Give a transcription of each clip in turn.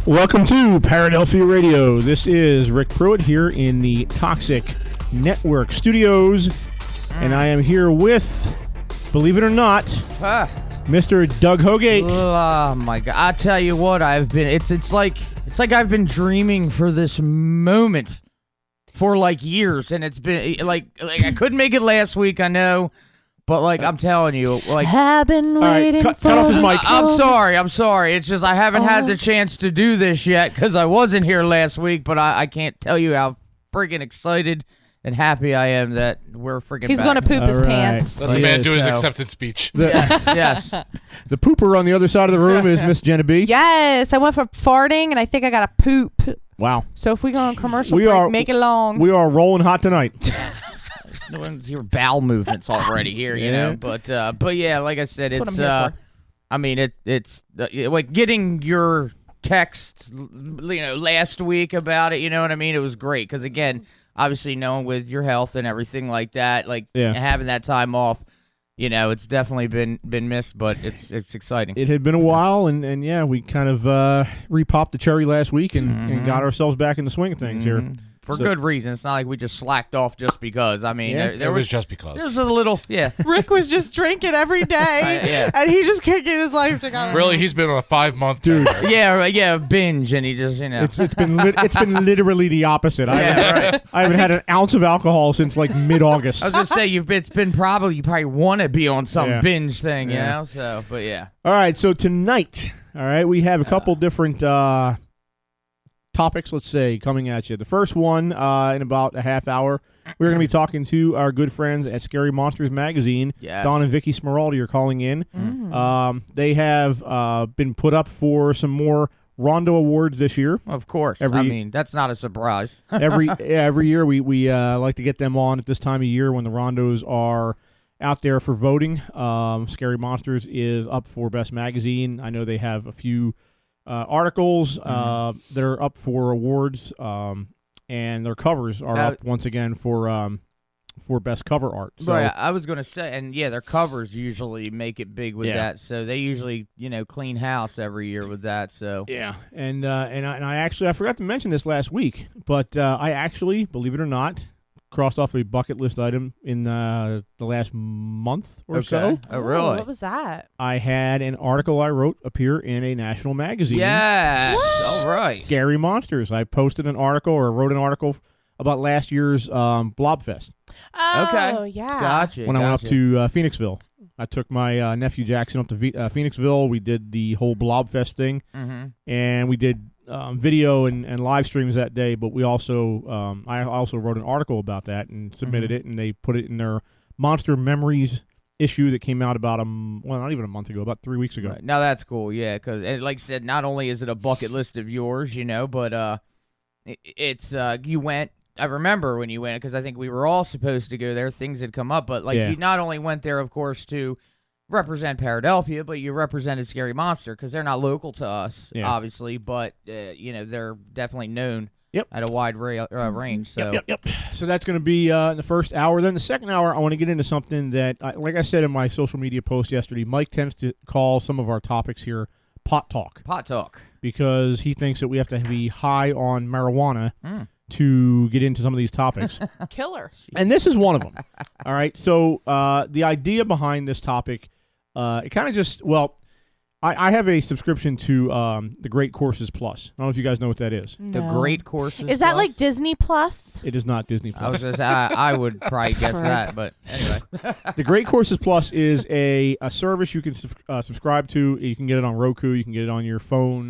Welcome to Paradelphia Radio. This is Rick Pruitt here in the Toxic Network studios, and I am here with, believe it or not, Mr. Doug Hogate. Oh my God! I tell you what, it's like I've been dreaming for this moment for like years, and it's been like I couldn't make it last week, I know. But, like, I'm telling you, like... I've been waiting cut for off his mic. I'm sorry. It's just I haven't had the chance to do this yet because I wasn't here last week, but I can't tell you how freaking excited and happy I am that we're freaking He's back. going to poop his pants. Let the man do his acceptance speech. Yes. The pooper on the other side of the room is Miss Jenna B. Yes, I went for farting, and I think I got a poop. Wow. So if we go on commercial break, make it long. We are rolling hot tonight. Your bowel movements already here, you know. But yeah, like I said, That's it's what I'm here for. I mean, it's like getting your text, last week about it. You know what I mean? It was great because again, obviously, knowing with your health and everything like that, having that time off, it's definitely been missed, but it's exciting. It had been a while, and yeah, we kind of repopped the cherry last week and got ourselves back in the swing of things here. For good reason. It's not like we just slacked off just because. I mean, there was just because. There was a little, Rick was just drinking every day, and he just couldn't get his life together. Really, he's been on a 5-month dude. Binge, and he just, It's been literally the opposite. I haven't had an ounce of alcohol since like mid-August. I was gonna say you probably want to be on some binge thing, you know. So, but yeah. All right, so tonight, we have a couple different topics, let's say, coming at you. The first one, in about a half hour, we're going to be talking to our good friends at Scary Monsters Magazine. Yes. Don and Vicky Smeraldi are calling in. They have been put up for some more Rondo awards this year. Of course. I mean, that's not a surprise. every year we like to get them on at this time of year when the Rondos are out there for voting. Scary Monsters is up for Best Magazine. I know they have a few articles that are up for awards, and their covers are up once again for best cover art. So right, I was going to say, and their covers usually make it big with that. So they usually, clean house every year with that. So and I forgot to mention this last week, but I actually, believe it or not, crossed off a bucket list item in the last month or so. Oh, really? What was that? I had an article I wrote appear in a national magazine. Yes. All right. Scary Monsters. I posted an article or wrote an article about last year's Blobfest. Oh, okay. Yeah. Gotcha. When I went up to Phoenixville. I took my nephew Jackson up to Phoenixville. We did the whole Blobfest thing, and we did video and live streams that day, but we also I also wrote an article about that and submitted it, and they put it in their Monster Memories issue that came out about not even a month ago, about 3 weeks ago. Right. Now that's cool, because like I said, not only is it a bucket list of yours, but it's you went. I remember when you went because I think we were all supposed to go there. Things had come up, but you not only went there, of course, to represent Paradelphia, but you represented Scary Monster because they're not local to us, obviously, but they're definitely known at a wide range. So Yep. So that's going to be in the first hour. Then the second hour, I want to get into something that, like I said in my social media post yesterday, Mike tends to call some of our topics here pot talk. Pot talk. Because he thinks that we have to be high on marijuana to get into some of these topics. Killer. And this is one of them. All right. So the idea behind this topic, it kind of just, I have a subscription to the Great Courses Plus. I don't know if you guys know what that is. No. The Great Courses Is that Plus? like Disney Plus? It is not Disney Plus. I was going to say, I would probably guess that, but anyway. The Great Courses Plus is a service you can subscribe to. You can get it on Roku. You can get it on your phone.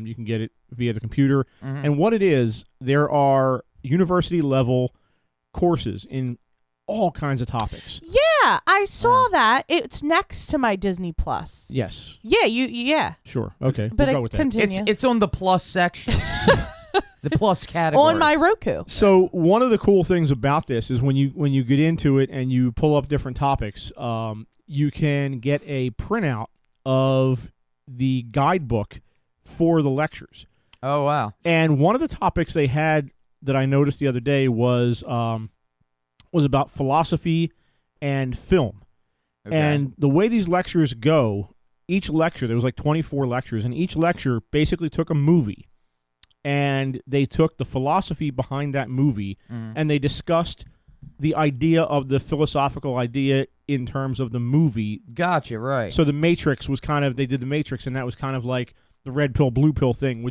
You can get it via the computer. And what it is, there are university-level courses in all kinds of topics. Yeah, I saw that. It's next to my Disney Plus. Yes. Yeah, yeah. Sure. Okay. But we'll go with that. continue. It's on the plus section. The plus category. On my Roku. So one of the cool things about this is when you get into it and you pull up different topics, you can get a printout of the guidebook for the lectures. Oh, wow. And one of the topics they had that I noticed the other day was about philosophy and film. Okay. And the way these lectures go, each lecture, there was like 24 lectures, and each lecture basically took a movie and they took the philosophy behind that movie and they discussed the idea of the philosophical idea in terms of the movie. Gotcha, right. So the Matrix was they did the Matrix, and that was kind of like the red pill, blue pill thing.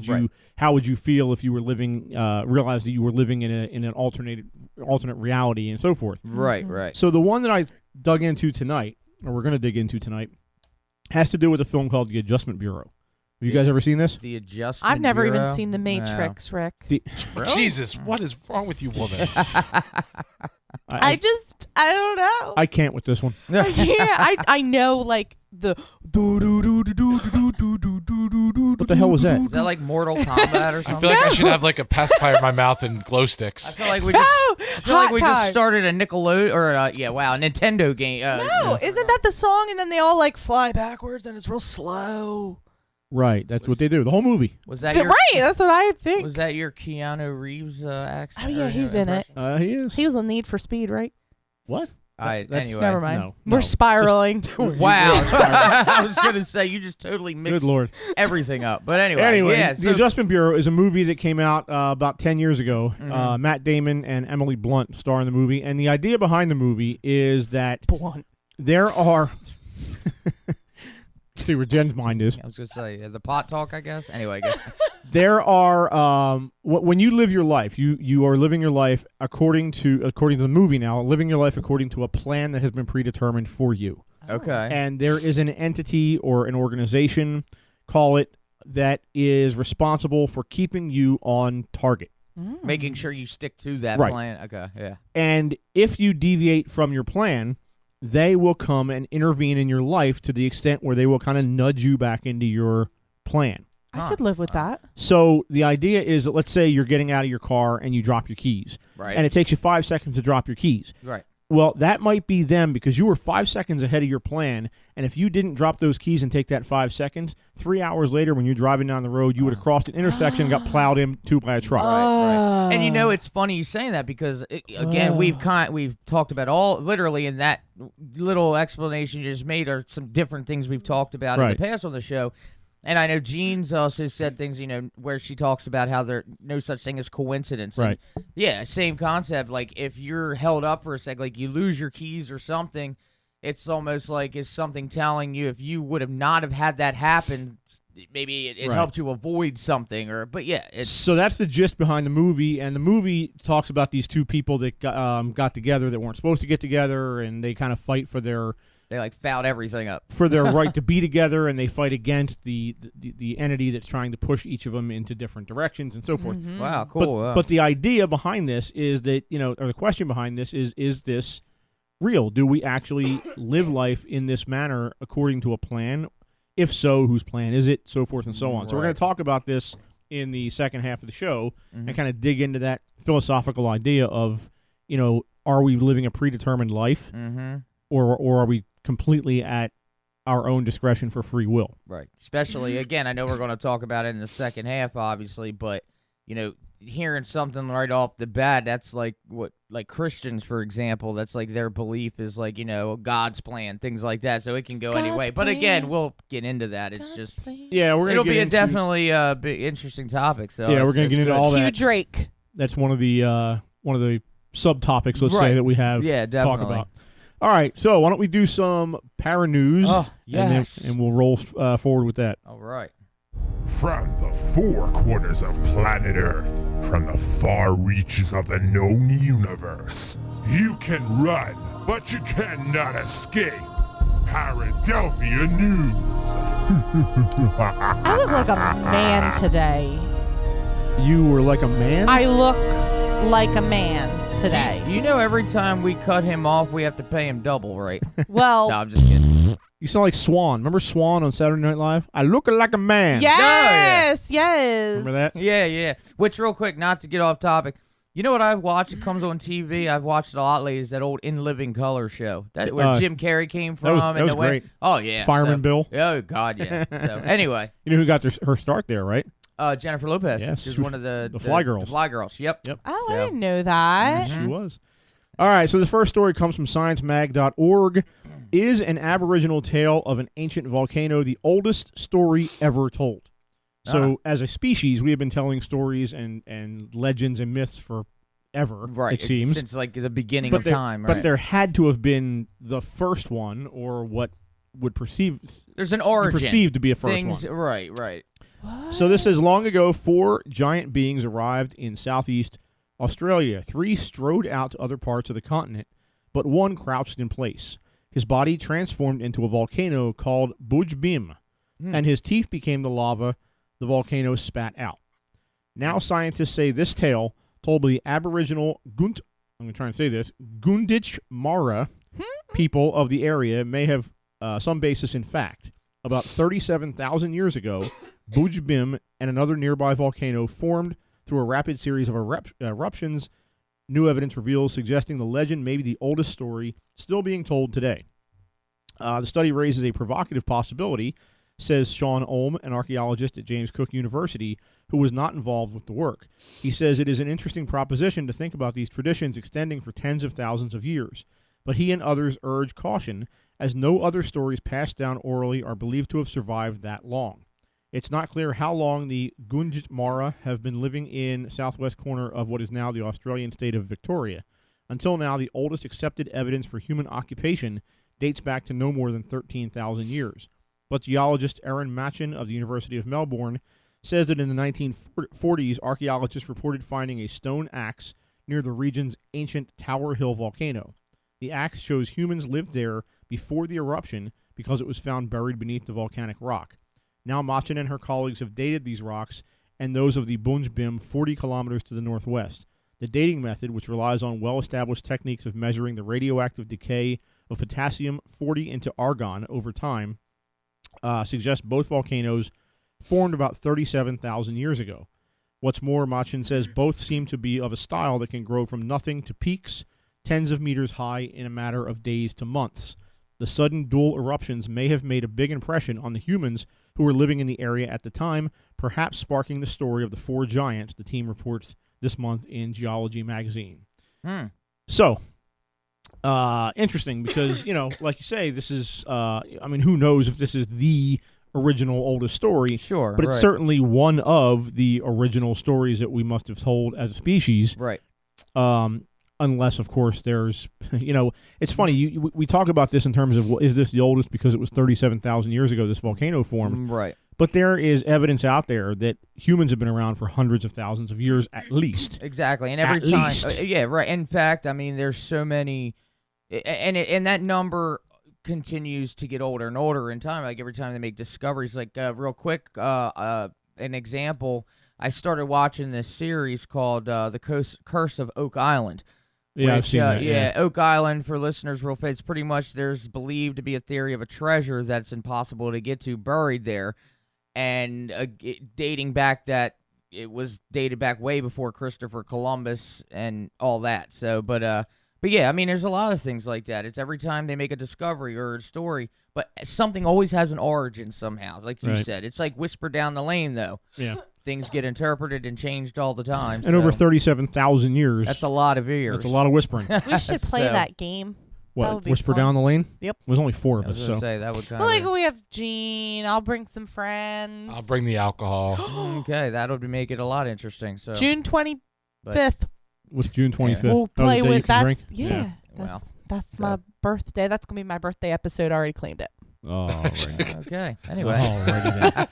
How would you feel if you were living, realized that you were living in an alternate reality and so forth? Right, right. So the one that I dug into tonight, or we're going to dig into tonight, has to do with a film called The Adjustment Bureau. Have you guys ever seen this? The Adjustment I've never Bureau? even seen The Matrix, Rick. Really? Jesus, what is wrong with you, woman? I don't know. I can't with this one. I can't. I know like the What the hell was that? Is that like Mortal Kombat or something? I feel like I should have like a pacifier in my mouth and glow I sticks. feel like we just started a Nickelodeon or a Nintendo game. No, isn't that the song? And then they all like fly backwards and it's real slow. Right, that's what they do. The whole movie. Was that your, Right, that's what I think. Was that your Keanu Reeves accent? Oh yeah, he's in it. He is. He was on Need for Speed, right? What? Anyway. Never mind. No, We're spiraling. Wow. I was going to say, you just totally mixed Good Lord. everything up. But anyway, yeah. The Adjustment Bureau is a movie that came out about 10 years ago. Matt Damon and Emily Blunt star in the movie. And the idea behind the movie is that there are... See where Jen's mind is. I was going to say, the pot talk, I guess. Anyway, I guess. There are when you live your life, you are living your life according to the movie now, living your life according to a plan that has been predetermined for you. Okay. And there is an entity or an organization, call it, that is responsible for keeping you on target. Making sure you stick to that Right. plan. Okay, yeah. And if you deviate from your plan, they will come and intervene in your life to the extent where they will kind of nudge you back into your plan. I could live with that. So the idea is that let's say you're getting out of your car and you drop your keys. Right. And it takes you 5 seconds to drop your keys. Right. Well, that might be them because you were 5 seconds ahead of your plan, and if you didn't drop those keys and take that 5 seconds, 3 hours later when you're driving down the road, you would have crossed an intersection and got plowed into by a truck. Right. And it's funny you saying that because again, we've talked about literally in that little explanation you just made are some different things we've talked about in the past on the show. And I know Jean's also said things, where she talks about how there's no such thing as coincidence. Right. And yeah, same concept. Like if you're held up for a sec, like you lose your keys or something, it's almost like is something telling you if you would have not have had that happen, maybe it helped you avoid something. But yeah. So that's the gist behind the movie, and the movie talks about these two people that got together that weren't supposed to get together, and they kind of fight for their... They fouled everything up for their right to be together, and they fight against the entity that's trying to push each of them into different directions and so forth. Wow, cool. But the idea behind this is that or the question behind this is this real? Do we actually live life in this manner according to a plan? If so, whose plan is it? So forth and so on. So we're going to talk about this in the second half of the show and kind of dig into that philosophical idea of are we living a predetermined life, or are we completely at our own discretion for free will? Right. Especially, again, I know we're going to talk about it in the second half, obviously, but, hearing something right off the bat, that's like Christians, for example, that's like their belief is like, God's plan, things like that. So it can go any way. But again, we'll get into that. It's just, it'll be definitely a big, interesting topic. So yeah, we're going to get into all that. Hugh Drake. That's one of the subtopics, let's say, that we have to talk about. All right, so why don't we do some para news? Oh, yes. And we'll roll forward with that. All right. From the four corners of planet Earth, from the far reaches of the known universe, you can run, but you cannot escape. Paradelphia News. I look like a man today. You were like a man? I look like a man today. Every time we cut him off, we have to pay him double, right? Well, no, I'm just kidding. You sound like Swan. Remember Swan on Saturday Night Live? I look like a man. Yes, Remember that? Yeah. Which, real quick, not to get off topic, you know what I've watched? It comes on TV. I've watched it a lot lately. Is that old In Living Color show? Where Jim Carrey came from. That was great. Oh, yeah. Fireman Bill. Oh, God, yeah. So, anyway. You know who got her start there, right? Jennifer Lopez. Yes. She's one of the Fly Girls. The Fly Girls. Yep. Oh, I didn't know that. She was. All right, so the first story comes from sciencemag.org. Is an Aboriginal tale of an ancient volcano the oldest story ever told? So as a species, we have been telling stories and legends and myths forever, right. it seems. Since like the beginning of time, right? But there had to have been the first one, or what would there's an origin. perceived to be a first one. Right. What? So this says, long ago, 4 giant beings arrived in southeast Australia. 3 strode out to other parts of the continent, but 1 crouched in place. His body transformed into a volcano called Buj Bim, and his teeth became the lava the volcano spat out. Now scientists say this tale, told by the Aboriginal I'm going to try and say this, Gunditj Mara people of the area, may have some basis in fact. About 37,000 years ago, Buj Bim and another nearby volcano formed through a rapid series of eruptions. New evidence reveals, suggesting the legend may be the oldest story still being told today. The study raises a provocative possibility, says Sean Olm, an archaeologist at James Cook University, who was not involved with the work. He says it is an interesting proposition to think about these traditions extending for tens of thousands of years, but he and others urge caution, as no other stories passed down orally are believed to have survived that long. It's not clear how long the Gunditj Mara have been living in southwest corner of what is now the Australian state of Victoria. Until now, the oldest accepted evidence for human occupation dates back to no more than 13,000 years. But geologist Aaron Machin of the University of Melbourne says that in the 1940s, archaeologists reported finding a stone axe near the region's ancient Tower Hill volcano. The axe shows humans lived there before the eruption because it was found buried beneath the volcanic rock. Now Machin and her colleagues have dated these rocks and those of the Buj Bim 40 kilometers to the northwest. The dating method, which relies on well-established techniques of measuring the radioactive decay of potassium-40 into argon over time, suggests both volcanoes formed about 37,000 years ago. What's more, Machin says both seem to be of a style that can grow from nothing to peaks tens of meters high in a matter of days to months. The sudden dual eruptions may have made a big impression on the humans who were living in the area at the time, perhaps sparking the story of the 4 giants, the team reports this month in Geology magazine. So, interesting because, like you say, this is, who knows if this is the original oldest story. Sure, but it's certainly one of the original stories that we must have told as a species. Right. Unless, of course, there's, it's funny, we talk about this in terms of, is this the oldest because it was 37,000 years ago this volcano formed? Right. But there is evidence out there that humans have been around for hundreds of thousands of years at least. Exactly. And every time. Yeah, right. In fact, there's so many, and that number continues to get older and older in time. Like every time they make discoveries, like real quick, an example, I started watching this series called The Curse of Oak Island. Yeah, I've seen that. Yeah, Oak Island, for listeners, real fast, it's pretty much there's believed to be a theory of a treasure that's impossible to get to buried there. And dating back it was dated back way before Christopher Columbus and all that. So, but yeah, there's a lot of things like that. It's every time they make a discovery or a story, but something always has an origin somehow. Like you said, it's like Whisper Down the Lane, though. Yeah. Things get interpreted and changed all the time. And over 37,000 years. That's a lot of years. That's a lot of whispering. We should play that game. What, Whisper Down the Lane? Yep. There's only 4 of us. I was going to say, that would kind of... we have Gene. I'll bring some friends. I'll bring the alcohol. Okay, that'll make it a lot interesting. So June 25th. What's June 25th? We'll play with that. Drink? Yeah. That's my birthday. That's going to be my birthday episode. I already claimed it. Oh, right. Okay. Anyway. Alrighty then.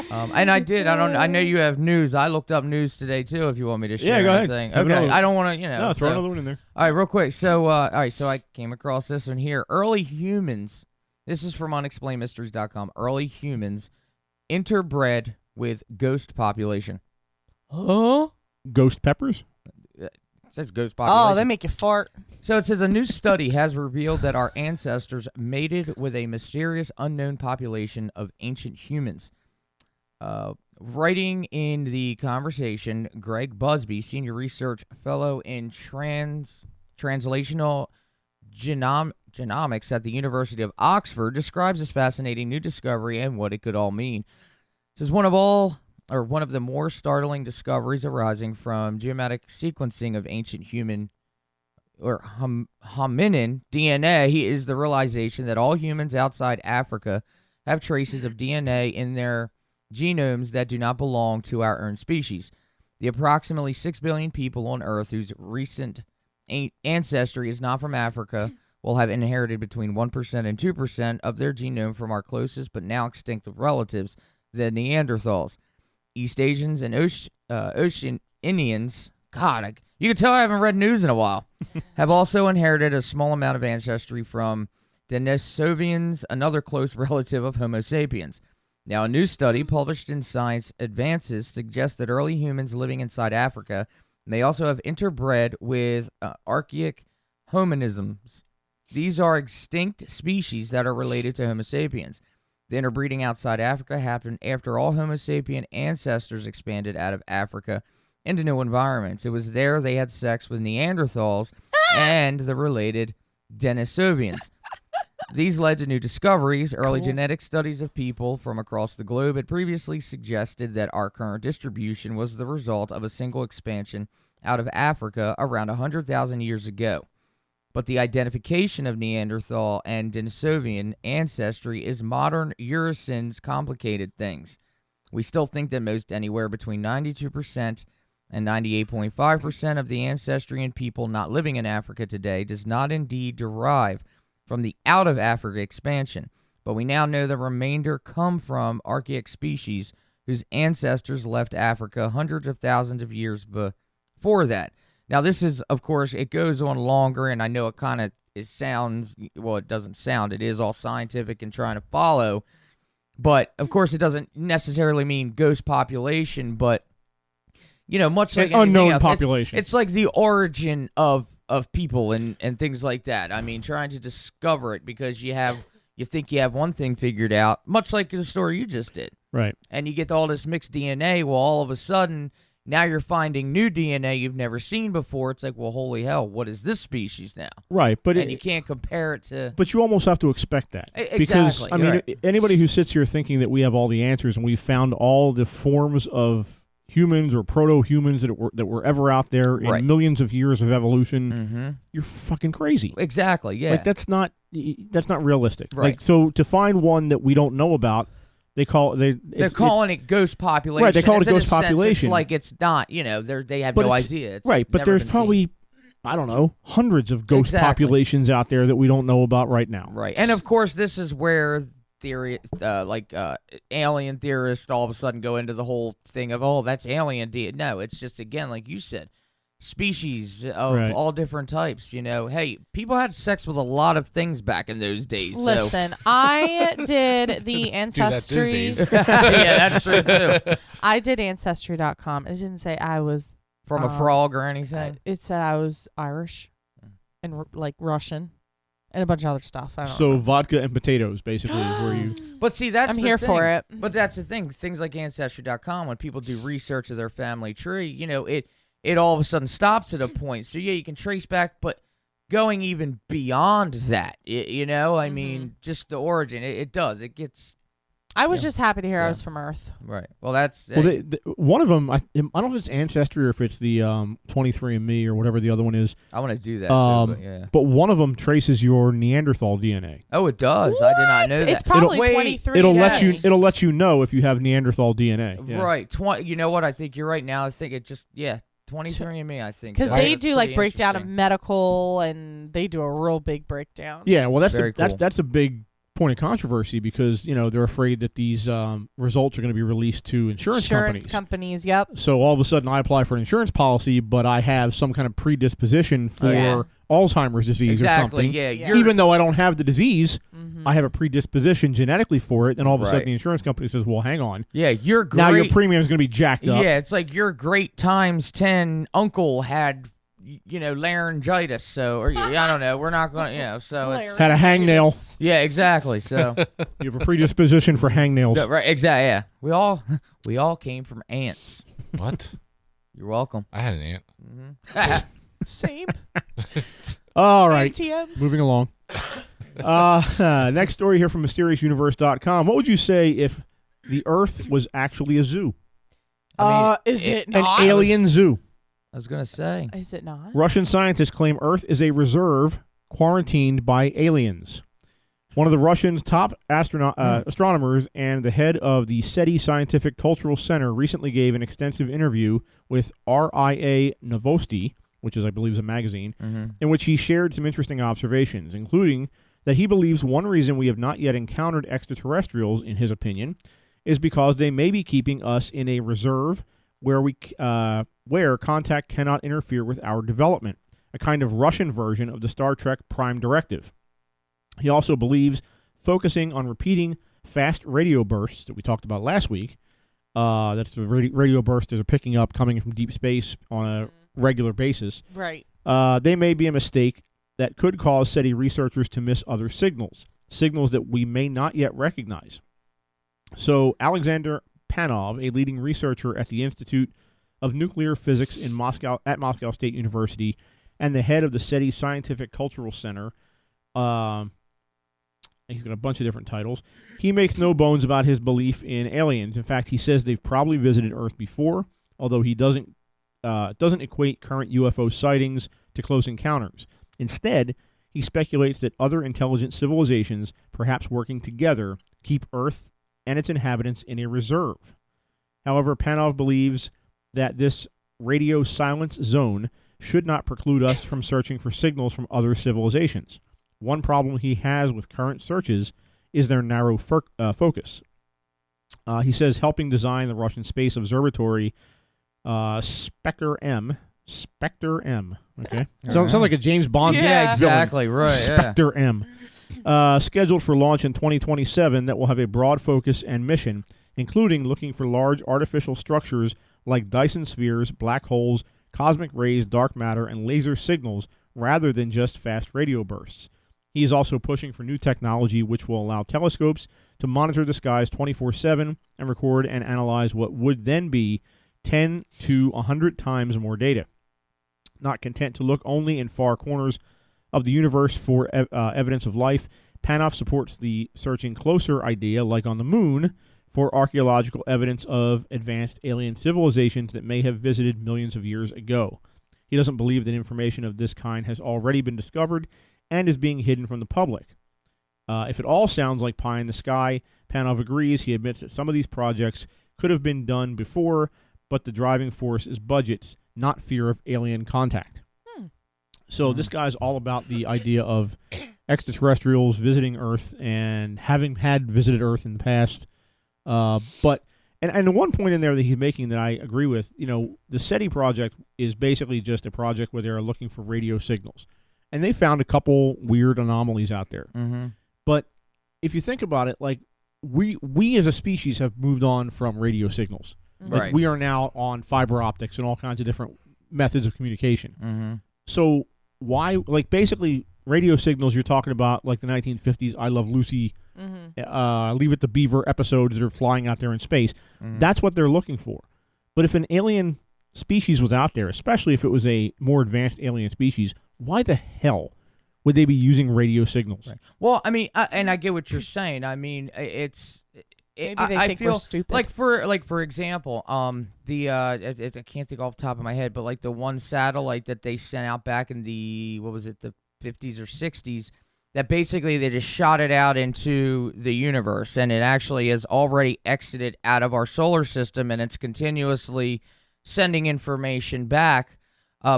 And I know you have news. I looked up news today, too, if you want me to share go ahead. anything. Okay, I don't want to, No, throw another one in there. All right, real quick. So, so I came across this one here. Early humans, this is from unexplainedmysteries.com. Early humans interbred with ghost population. Huh? Ghost peppers? It says ghost population. Oh, they make you fart. So it says a new study has revealed that our ancestors mated with a mysterious unknown population of ancient humans. Writing in the conversation, Greg Busby, senior research fellow in translational genomics at the University of Oxford, describes this fascinating new discovery and what it could all mean. This is one of the more startling discoveries arising from geometric sequencing of ancient human or hominin DNA. Is the realization that all humans outside Africa have traces of DNA in their genomes that do not belong to our own species. The approximately 6 billion people on Earth whose recent ancestry is not from Africa will have inherited between 1% and 2% of their genome from our closest but now extinct relatives, the Neanderthals. East Asians and Oceanians, God, you can tell I haven't read news in a while, have also inherited a small amount of ancestry from Denisovians, another close relative of Homo sapiens. Now, a new study published in Science Advances suggests that early humans living inside Africa may also have interbred with archaic hominisms. These are extinct species that are related to Homo sapiens. The interbreeding outside Africa happened after all Homo sapien ancestors expanded out of Africa into new environments. It was there they had sex with Neanderthals and the related Denisovians. These led to new discoveries. Early genetic studies of people from across the globe had previously suggested that our current distribution was the result of a single expansion out of Africa around 100,000 years ago. But the identification of Neanderthal and Denisovian ancestry is modern Eurasians complicated things. We still think that most anywhere between 92% and 98.5% of the ancestry in people not living in Africa today does not indeed derive from the out-of-Africa expansion, but we now know the remainder come from archaic species whose ancestors left Africa hundreds of thousands of years before that. Now, this is, of course, it goes on longer, and I know it kind of sounds, well, it doesn't sound, it is all scientific and trying to follow, but, of course, it doesn't necessarily mean ghost population, but, you know, much like unknown else, population. it's like the origin of people and things like that. I mean, trying to discover it because you think you have one thing figured out, much like the story you just did. Right. And you get all this mixed DNA, well, all of a sudden, now you're finding new DNA you've never seen before. It's like, well, holy hell, what is this species now? Right, but and you can't compare it to... But you almost have to expect that. Exactly. Because, I mean, right. Anybody who sits here thinking that we have all the answers and we've found all the forms of humans or proto-humans that were ever out there in right. millions of years of evolution, you're fucking crazy. Exactly, yeah. Like, that's not realistic. Right. Like, so to find one that we don't know about, they're calling it ghost population. Right, they call it a ghost sense, population. it's like it's not, you know, they have but no idea. It's right, but never there's been probably, seen. I don't know, hundreds of ghost populations out there that we don't know about right now. Right, and of course, this is where theory, alien theorists all of a sudden go into the whole thing of, oh, that's alien. No, it's just, again, like you said, species of all different types. You know, hey, people had sex with a lot of things back in those days. Listen, I did the Ancestry. Yeah, that's true too. I did Ancestry.com. It didn't say I was from a frog or anything. It said I was Irish and like Russian and a bunch of other stuff. I don't So know. vodka and potatoes basically is where you... But see, that's I'm the here thing. for it. But that's the thing. Things like Ancestry.com, when people do research of their family tree, you know, it all of a sudden stops at a point. So, yeah, you can trace back, but going even beyond that, you know, I mean, just the origin, it does. It gets... I was just happy to hear I was from Earth. Right. Well, that's... one of them, I don't know if it's Ancestry or if it's the 23andMe or whatever the other one is. I want to do that, too, but yeah. But one of them traces your Neanderthal DNA. Oh, it does? What? I did not know that. It's probably 23 It'll let you know if you have Neanderthal DNA. Yeah. Right. You know what? I think you're right now. I think it just... Yeah. 23andMe, I think. Because they do like breakdown of medical, and they do a real big breakdown. Yeah, well, that's cool. that's a big point of controversy because, you know, they're afraid that these results are going to be released to insurance companies. Yep. So all of a sudden I apply for an insurance policy, but I have some kind of predisposition for Alzheimer's disease or something. Yeah. Even though I don't have the disease, I have a predisposition genetically for it, and all of a sudden the insurance company says, well, hang on. Yeah, you're great. Now your premium is going to be jacked up. Yeah, it's like your great times 10 uncle had, you know, laryngitis, so, or I don't know, we're not going to, you know, so it's... Had a hangnail. Yeah, exactly, so... You have a predisposition for hangnails. Right, exactly, yeah. We all came from ants. What? You're welcome. I had an ant. Mm-hmm. Same. All right, ATM. moving along. Next story here from MysteriousUniverse.com. What would you say if the Earth was actually a zoo? Is it not? An alien zoo. I was going to say. Is it not? Russian scientists claim Earth is a reserve quarantined by aliens. One of the Russians' top astronomers and the head of the SETI Scientific Cultural Center recently gave an extensive interview with RIA Novosti, which is, I believe, is a magazine, in which he shared some interesting observations, including that he believes one reason we have not yet encountered extraterrestrials, in his opinion, is because they may be keeping us in a reserve where contact cannot interfere with our development, a kind of Russian version of the Star Trek Prime Directive. He also believes focusing on repeating fast radio bursts that we talked about last week, that's the radio bursts that are picking up coming from deep space on a regular basis. Right. They may be a mistake that could cause SETI researchers to miss other signals that we may not yet recognize. So Alexander Panov, a leading researcher at the Institute of Nuclear Physics at Moscow State University and the head of the SETI Scientific Cultural Center, he's got a bunch of different titles. He makes no bones about his belief in aliens. In fact, he says they've probably visited Earth before, although he doesn't equate current UFO sightings to close encounters. Instead, he speculates that other intelligent civilizations, perhaps working together, keep Earth and its inhabitants in a reserve. However, Panov believes that this radio silence zone should not preclude us from searching for signals from other civilizations. One problem he has with current searches is their narrow focus. He says helping design the Russian space observatory Spectre-M. Okay. Sounds like a James Bond. Yeah, exactly. Right. Spectre-M. Scheduled for launch in 2027 that will have a broad focus and mission, including looking for large artificial structures like Dyson spheres, black holes, cosmic rays, dark matter, and laser signals rather than just fast radio bursts. He is also pushing for new technology which will allow telescopes to monitor the skies 24/7 and record and analyze what would then be 10 to 100 times more data. Not content to look only in far corners of the universe for evidence of life, Panov supports the searching closer idea, like on the moon, for archaeological evidence of advanced alien civilizations that may have visited millions of years ago. He doesn't believe that information of this kind has already been discovered and is being hidden from the public. If it all sounds like pie in the sky, Panov agrees. He admits that some of these projects could have been done before, but the driving force is budgets, not fear of alien contact. So this guy's all about the idea of extraterrestrials visiting Earth and having had visited Earth in the past. But the one point in there that he's making that I agree with, the SETI project is basically just a project where they're looking for radio signals. And they found a couple weird anomalies out there. But if you think about it, like we as a species have moved on from radio signals. Like we are now on fiber optics and all kinds of different methods of communication. So why, like basically radio signals you're talking about, like the 1950s I Love Lucy, Leave It to Beaver episodes that are flying out there in space. That's what they're looking for. But if an alien species was out there, especially if it was a more advanced alien species, why the hell would they be using radio signals? Right. Well, I mean, and I get what you're saying. I mean, Maybe they think we're stupid. Like for example, I can't think off the top of my head, but like the one satellite that they sent out back in the 50s or 60s, that basically they just shot it out into the universe, and it actually has already exited out of our solar system, and it's continuously sending information back.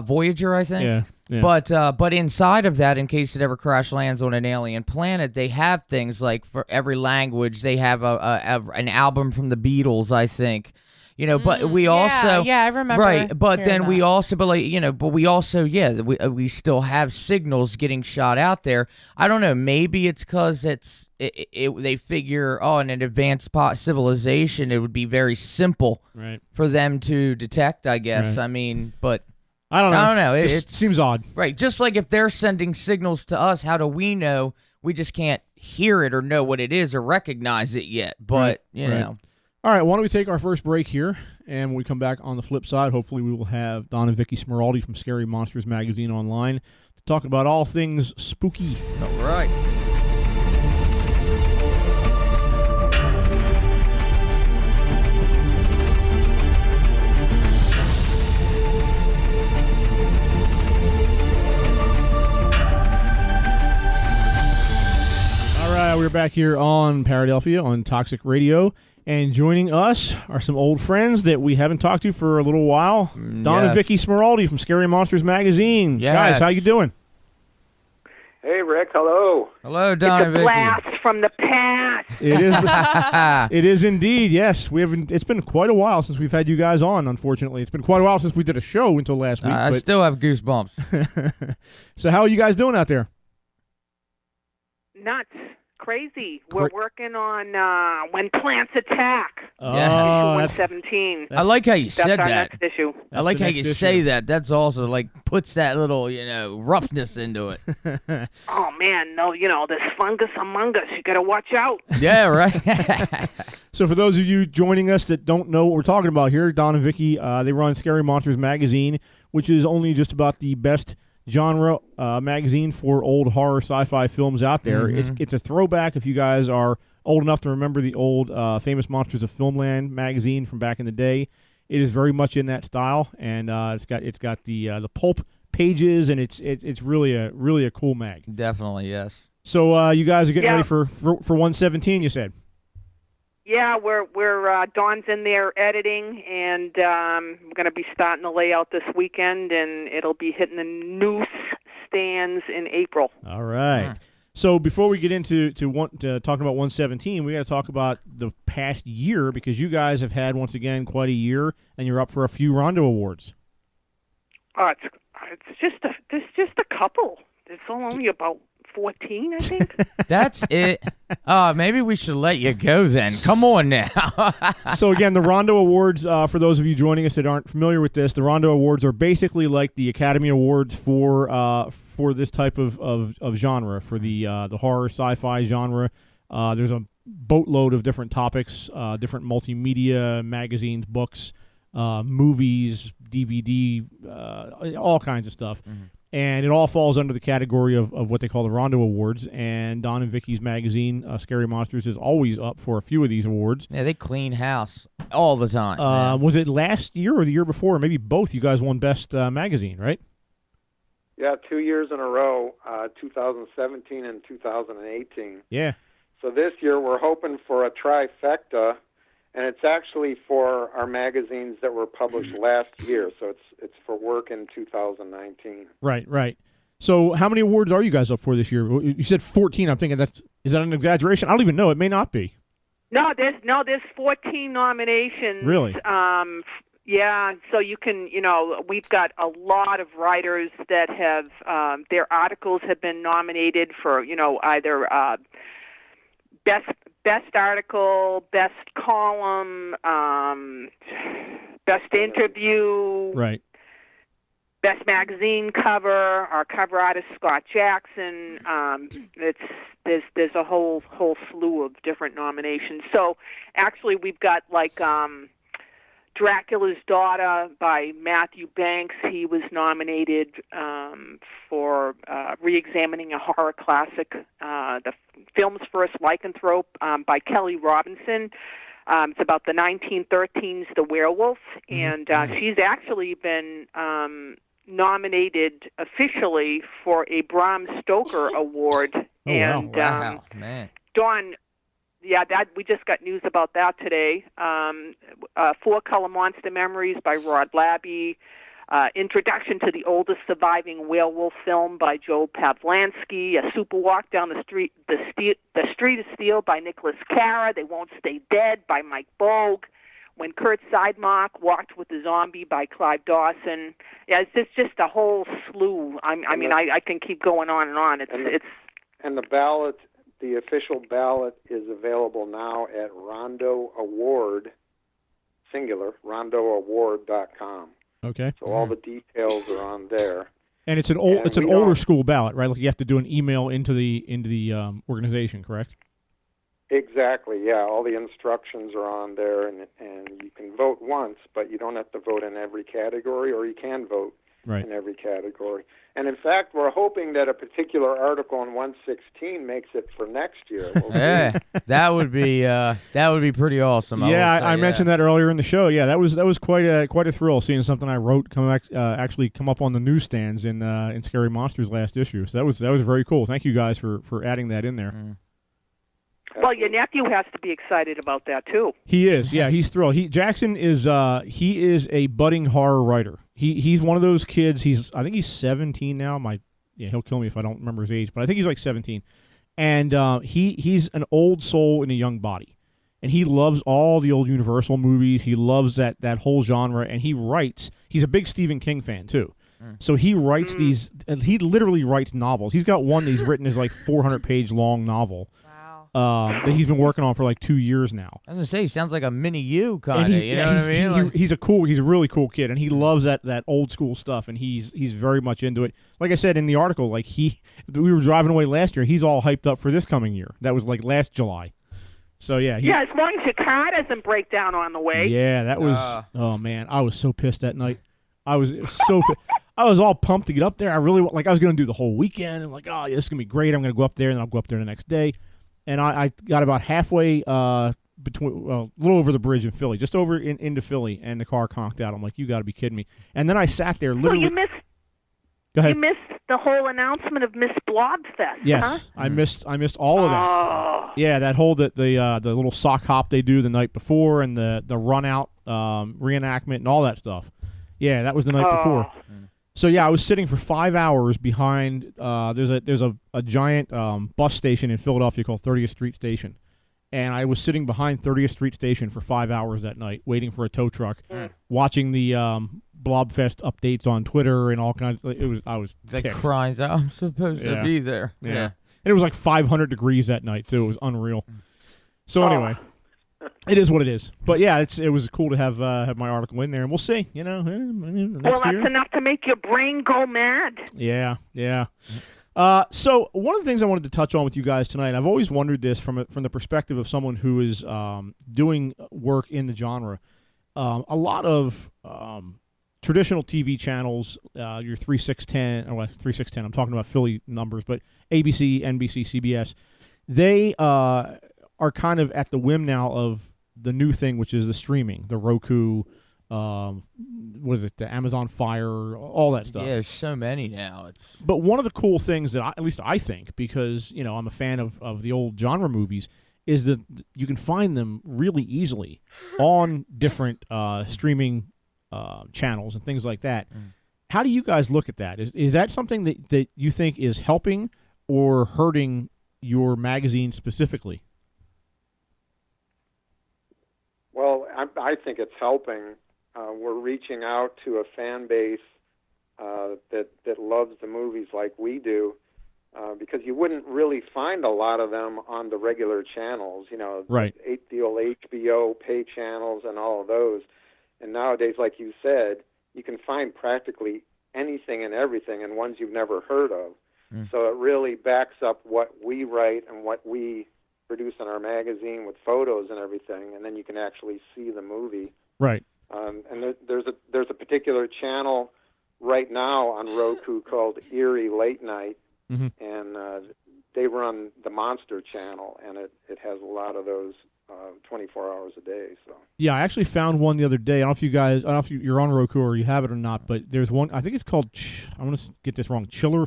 Voyager, I think. Yeah. But inside of that, in case it ever crash lands on an alien planet, they have things like for every language, they have an album from the Beatles, I think. But we also I remember. Right, but then that. we also, we still have signals getting shot out there. I don't know. Maybe it's because they figure, in an advanced civilization, it would be very simple for them to detect. I guess. Right. I mean, but. I don't know. It seems odd. Right. Just like if they're sending signals to us, how do we know? We just can't hear it or know what it is or recognize it yet. But, you know. All right. Why don't we take our first break here? And when we come back on the flip side, hopefully we will have Don and Vicky Smeraldi from Scary Monsters Magazine online to talk about all things spooky. All right. we're back here on Paradelphia on Toxic Radio, and joining us are some old friends that we haven't talked to for a little while. Don and Vicky Smeraldi from Scary Monsters Magazine. Yes. Guys, how you doing? Hey, Rick. Hello. Hello, Don and Vicky. Blast from the past. It is. It is indeed. Yes, we haven't. It's been quite a while since we've had you guys on. Unfortunately, it's been quite a while since we did a show until last week. I still have goosebumps. So, how are you guys doing out there? Nuts. Crazy. We're working on When Plants Attack. Oh, Issue that's 117. I like how you That's said our that. next issue. I like the how next you issue. say that. That's also like puts that little, roughness into it. Oh, man. No, there's fungus among us. You got to watch out. Yeah, right. So for those of you joining us that don't know what we're talking about here, Don and Vicky, they run Scary Monsters Magazine, which is only just about the best genre magazine for old horror sci-fi films out there. It's a throwback if you guys are old enough to remember the old Famous Monsters of Filmland magazine from back in the day. It is very much in that style, and it's got the pulp pages, and it's really a cool mag. Definitely, yes. So you guys are getting ready for 117, you said. Yeah, we're Dawn's in there editing, and we're going to be starting the layout this weekend, and it'll be hitting the news stands in April. All right. So before we get into talking about 117, we got to talk about the past year, because you guys have had once again quite a year, and you're up for a few Rondo awards. It's just a couple. It's only about 14, I think. That's it. Maybe we should let you go then. Come on now. So again, the Rondo Awards, for those of you joining us that aren't familiar with this, the Rondo Awards are basically like the Academy Awards for this type of genre, for the horror sci-fi genre. There's a boatload of different topics, different multimedia magazines, books, movies, DVD, all kinds of stuff. Mm-hmm. And it all falls under the category of what they call the Rondo Awards. And Don and Vicky's magazine, Scary Monsters, is always up for a few of these awards. Yeah, they clean house all the time. Was it last year or the year before? Maybe both. You guys won Best Magazine, right? Yeah, 2 years in a row, 2017 and 2018. Yeah. So this year we're hoping for a trifecta, and it's actually for our magazines that were published last year. So it's for work in 2019. Right. So how many awards are you guys up for this year? You said 14. I'm thinking is that an exaggeration? I don't even know. It may not be. No, there's 14 nominations. Really? Yeah, so you can, we've got a lot of writers that have, their articles have been nominated for, either best article, best column, best interview, right? Best magazine cover. Our cover artist Scott Jackson. There's a whole slew of different nominations. So actually, we've got like Dracula's Daughter by Matthew Banks. He was nominated for re-examining a horror classic, the film's first lycanthrope by Kelly Robinson. It's about the 1913's The Werewolf, and she's actually been nominated officially for a Bram Stoker Award. Wow, man. Dawn, we just got news about that today. Four Color Monster Memories by Rod Labby. Introduction to the oldest surviving werewolf film by Joe Pavlansky. A Super Walk Down the Street of Steel by Nicholas Cara. They Won't Stay Dead by Mike Bogue. When Kurt Sidemark Walked with the Zombie by Clive Dawson. Yeah, it's just a whole slew. I can keep going on and on. And the ballot, the official ballot, is available now at Rondo Award, singular, RondoAward.com. Okay. So all the details are on there. And it's an older school ballot, right? Like you have to do an email into the organization, correct? Exactly. Yeah, all the instructions are on there, and you can vote once, but you don't have to vote in every category, or you can vote in every category. And in fact, we're hoping that a particular article in 116 makes it for next year. That would be pretty awesome. I mentioned that earlier in the show. Yeah, that was quite a thrill seeing something I wrote actually come up on the newsstands in Scary Monsters last issue. So that was very cool. Thank you guys for adding that in there. Well, your nephew has to be excited about that too. He is, yeah, he's thrilled. Jackson is he is a budding horror writer. He's one of those kids. I think he's 17 now. He'll kill me if I don't remember his age, but I think he's like 17. And he's an old soul in a young body, and he loves all the old Universal movies. He loves that whole genre, and he writes. He's a big Stephen King fan too. So he writes these. He literally writes novels. He's got one that he's written as like 400-page long novel. That he's been working on for like 2 years now. I was gonna say, he sounds like a mini you kind of. You know what I mean? He's a really cool kid, and he loves that old school stuff, and he's very much into it. Like I said in the article, like we were driving away last year. He's all hyped up for this coming year. That was like last July. So yeah. As long as your car doesn't break down on the way. Yeah, that was. Oh man, I was so pissed that night. I was so. I was all pumped to get up there. I really I was gonna do the whole weekend, and like, oh, yeah, this is gonna be great. I'm gonna go up there, and then I'll go up there the next day. And I got about halfway a little over the bridge in Philly, just over into Philly, and the car conked out. I'm like, you got to be kidding me. And then I sat there literally. So you missed. Go ahead. You missed the whole announcement of Miss Blobfest. Yes, huh? I missed all of that. Oh. Yeah, that whole the little sock hop they do the night before, and the run out reenactment and all that stuff. Yeah, that was the night before. So yeah, I was sitting for 5 hours behind. There's a giant bus station in Philadelphia called 30th Street Station, and I was sitting behind 30th Street Station for 5 hours that night, waiting for a tow truck, watching the Blobfest updates on Twitter and all kinds. I was like ticked. crying out. I'm supposed to be there. Yeah, and it was like 500 degrees that night too. It was unreal. So anyway. It is what it is, but yeah, it was cool to have my article in there, and we'll see. Next that's year. enough to make your brain go mad. Yeah. So one of the things I wanted to touch on with you guys tonight, I've always wondered this from the perspective of someone who is doing work in the genre. A lot of traditional TV channels, your 3610, or 3610. I'm talking about Philly numbers, but ABC, NBC, CBS, they are kind of at the whim now of the new thing, which is the streaming, the Roku, the Amazon Fire, all that stuff. Yeah, there's so many now. But one of the cool things that at least I think, because I'm a fan of the old genre movies, is that you can find them really easily on different streaming channels and things like that. How do you guys look at that? Is that something that you think is helping or hurting your magazine specifically? Well, I think it's helping. We're reaching out to a fan base that loves the movies like we do, because you wouldn't really find a lot of them on the regular channels, right? The old HBO pay channels and all of those. And nowadays, like you said, you can find practically anything and everything, and ones you've never heard of. So it really backs up what we write and what we produce in our magazine with photos and everything, and then you can actually see the movie. Right. And there's a particular channel right now on Roku called Eerie Late Night, and they run the Monster Channel, and it has a lot of those 24 hours a day. So yeah, I actually found one the other day. I don't know if you're on Roku or you have it or not, but there's one. I think it's called. I'm going to get this wrong. Thriller,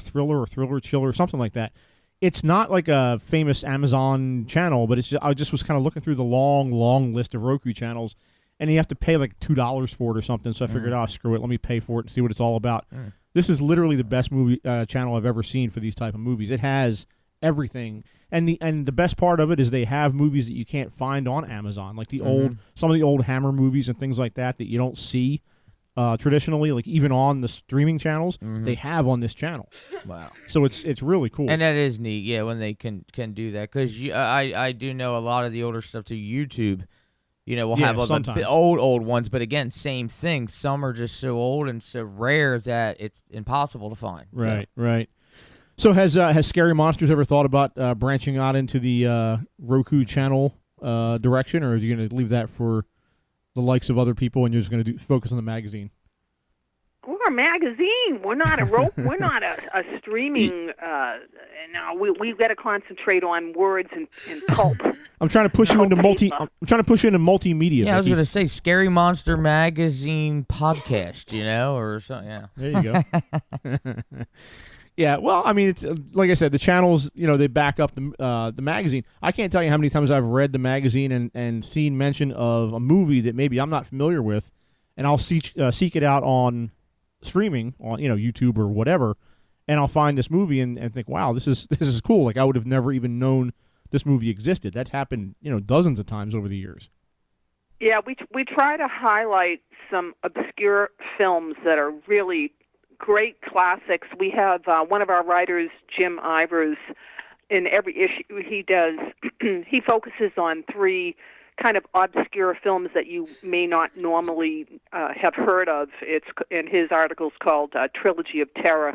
Chiller, something like that. It's not like a famous Amazon channel, but I just was kind of looking through the long list of Roku channels, and you have to pay like $2 for it or something. So I figured, screw it, let me pay for it and see what it's all about. This is literally the best movie channel I've ever seen for these type of movies. It has everything, and the best part of it is they have movies that you can't find on Amazon, like some of the old Hammer movies and things like that you don't see traditionally, like even on the streaming channels, they have on this channel. Wow! So it's really cool, and that is neat. Yeah, when they can do that, because I do know a lot of the older stuff to YouTube. We'll have all the old ones, but again, same thing. Some are just so old and so rare that it's impossible to find. Right. So has Scary Monsters ever thought about branching out into the Roku channel direction, or are you going to leave that for the likes of other people, and you're just going to focus on the magazine? We're a magazine. We're not we're not a streaming. No, we've got to concentrate on words and pulp. I'm trying to push you into multimedia. Yeah, I was going to say Scary Monster Magazine podcast, or something. Yeah. There you go. Yeah, well, I mean, it's like I said, the channels, they back up the magazine. I can't tell you how many times I've read the magazine and seen mention of a movie that maybe I'm not familiar with, and I'll seek it out on streaming on YouTube or whatever, and I'll find this movie and think, wow, this is cool. Like I would have never even known this movie existed. That's happened dozens of times over the years. Yeah, we try to highlight some obscure films that are really great classics. We have one of our writers, Jim Ivers, in every issue he does, he focuses on 3 kind of obscure films that you may not normally have heard of. It's in his articles called Trilogy of Terror.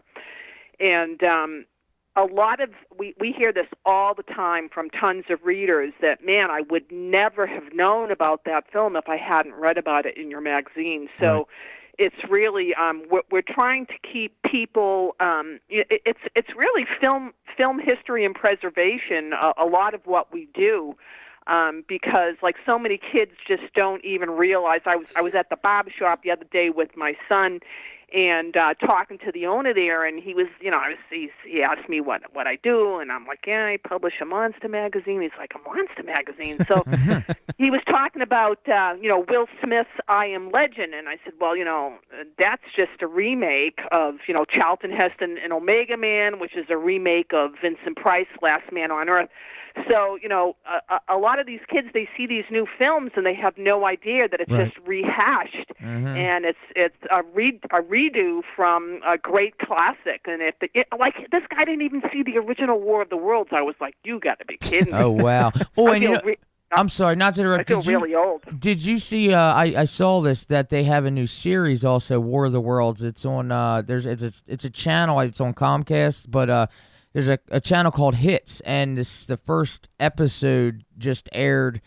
And a lot of, we hear this all the time from tons of readers that, man, I would never have known about that film if I hadn't read about it in your magazine. So right. It's really we're trying to keep people. It's really film history and preservation. A lot of what we do, because like so many kids just don't even realize. I was at the barber shop the other day with my son, and talking to the owner there, and he was, he asked me what I do, and I'm like, yeah, I publish a monster magazine. He's like, a monster magazine? So he was talking about, Will Smith's I Am Legend, and I said, well, that's just a remake of, Charlton Heston and Omega Man, which is a remake of Vincent Price, Last Man on Earth. So, a lot of these kids, they see these new films and they have no idea that it's right. just rehashed, and it's a redo from a great classic. And like this guy didn't even see the original War of the Worlds. I was like, you got to be kidding me. Oh wow! Oh, and I'm sorry, not to interrupt. I feel really old. Did you see? I saw this that they have a new series also, War of the Worlds. It's on. It's a channel. It's on Comcast, but there's a channel called Hits, and the first episode just aired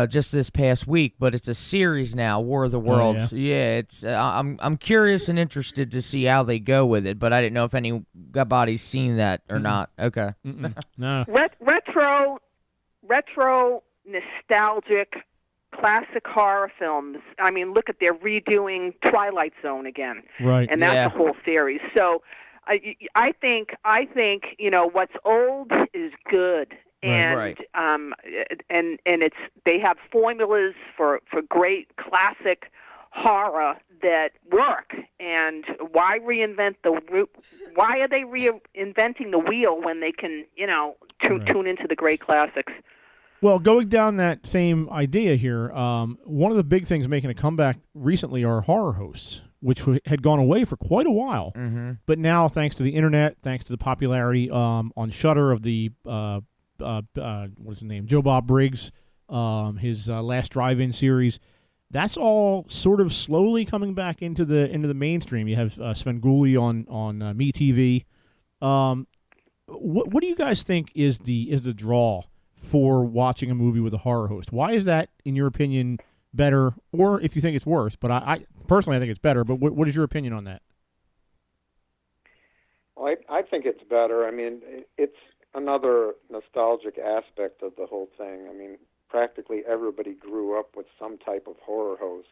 just this past week. But it's a series now, War of the Worlds. Yeah, it's. I'm curious and interested to see how they go with it, but I didn't know if anybody's seen that or not. Okay. No. Retro. Nostalgic, classic horror films. I mean, look at they're redoing Twilight Zone again, right? And that's a whole series. So, I think what's old is good, and right. And it's they have formulas for great classic horror that work. And why reinvent why are they reinventing the wheel when they can tune into the great classics? Well, going down that same idea here, one of the big things making a comeback recently are horror hosts, which had gone away for quite a while. Mm-hmm. But now, thanks to the internet, thanks to the popularity on Shudder of the, what's his name, Joe Bob Briggs, his Last Drive-In series, that's all sort of slowly coming back into the mainstream. You have Svengoolie on MeTV. What do you guys think is the draw for watching a movie with a horror host? Why is that, in your opinion, better, or if you think it's worse? But I personally, I think it's better. But what is your opinion on that? Well, I think it's better. I mean, it's another nostalgic aspect of the whole thing. I mean, practically everybody grew up with some type of horror host,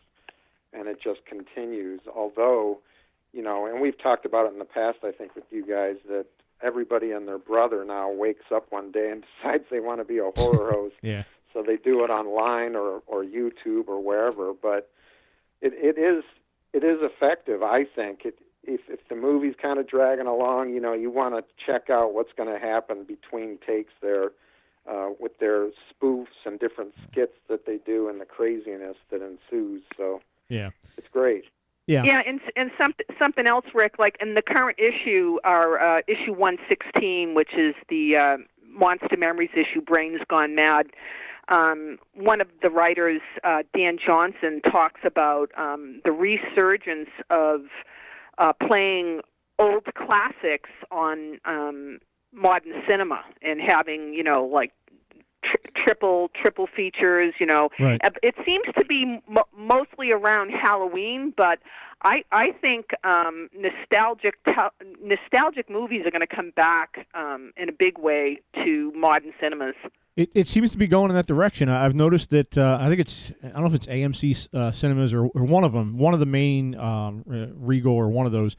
and it just continues. Although, and we've talked about it in the past, I think, with you guys, that everybody and their brother now wakes up one day and decides they want to be a horror host. Yeah. So they do it online or YouTube or wherever. But it is effective, I think. If the movie's kind of dragging along, you want to check out what's going to happen between takes there with their spoofs and different skits that they do and the craziness that ensues. So yeah, it's great. Yeah. Yeah, and something else, Rick, like in the current issue, our issue 116, which is the Monster Memories issue, Brains Gone Mad, one of the writers, Dan Johnson, talks about the resurgence of playing old classics on modern cinema and having, like, triple features, Right. It seems to be mostly around Halloween, but I think nostalgic movies are going to come back in a big way to modern cinemas. It seems to be going in that direction. I've noticed that. I think I don't know if it's AMC cinemas or one of them, one of the main Regal or one of those.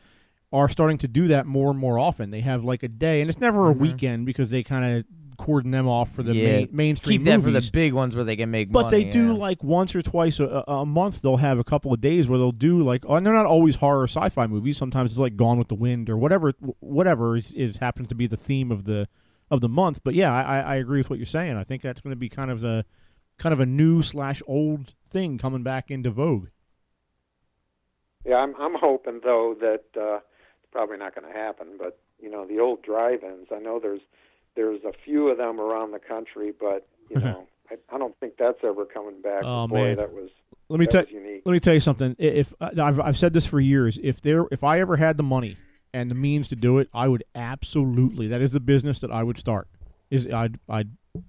are starting to do that more and more often. They have like a day, and it's never a weekend because they kind of cordon them off for the mainstream Keep that movies. for the big ones where they can make money. But they do like once or twice a month. They'll have a couple of days where they'll do like, and they're not always horror or sci-fi movies. Sometimes it's like Gone with the Wind or whatever is happens to be the theme of the month. But yeah, I agree with what you're saying. I think that's going to be kind of a new / old thing coming back into vogue. Yeah, I'm hoping though that it's probably not going to happen. But the old drive-ins. I know there's a few of them around the country, but I don't think that's ever coming back. Oh, boy, man. that was unique. Let me tell you something. If I've said this for years, if I ever had the money and the means to do it, I would absolutely. That is the business that I would start. I'd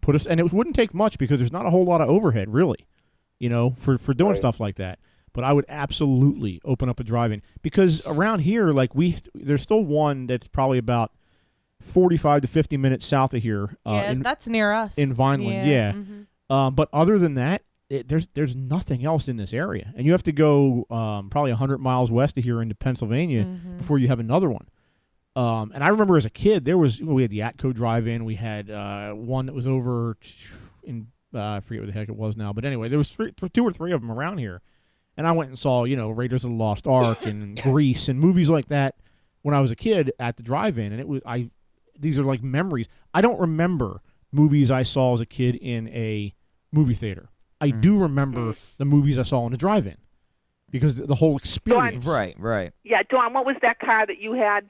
put us, and it wouldn't take much because there's not a whole lot of overhead really, for doing stuff like that. But I would absolutely open up a drive-in because around here, like there's still one that's probably about 45 to 50 minutes south of here. That's near us. In Vineland, yeah. Mm-hmm. But other than that, there's nothing else in this area. And you have to go probably 100 miles west of here into Pennsylvania before you have another one. And I remember as a kid, we had the Atco drive-in. We had one that was over in, I forget what the heck it was now. But anyway, there was two or three of them around here. And I went and saw, Raiders of the Lost Ark and Grease and movies like that when I was a kid at the drive-in. And these are like memories. I don't remember movies I saw as a kid in a movie theater. I do remember the movies I saw in a drive-in because the whole experience. Right. Yeah, Dawn, what was that car that you had?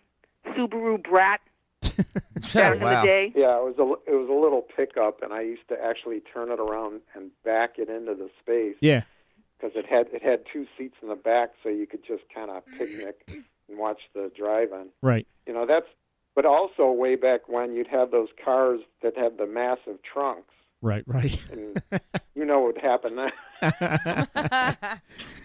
Subaru Brat? Back in the day? Yeah, it was a little pickup, and I used to actually turn it around and back it into the space. Yeah. Because it had two seats in the back, so you could just kind of picnic and watch the drive-in. Right. But also way back when you'd have those cars that had the massive trunks. Right. And what would happen then.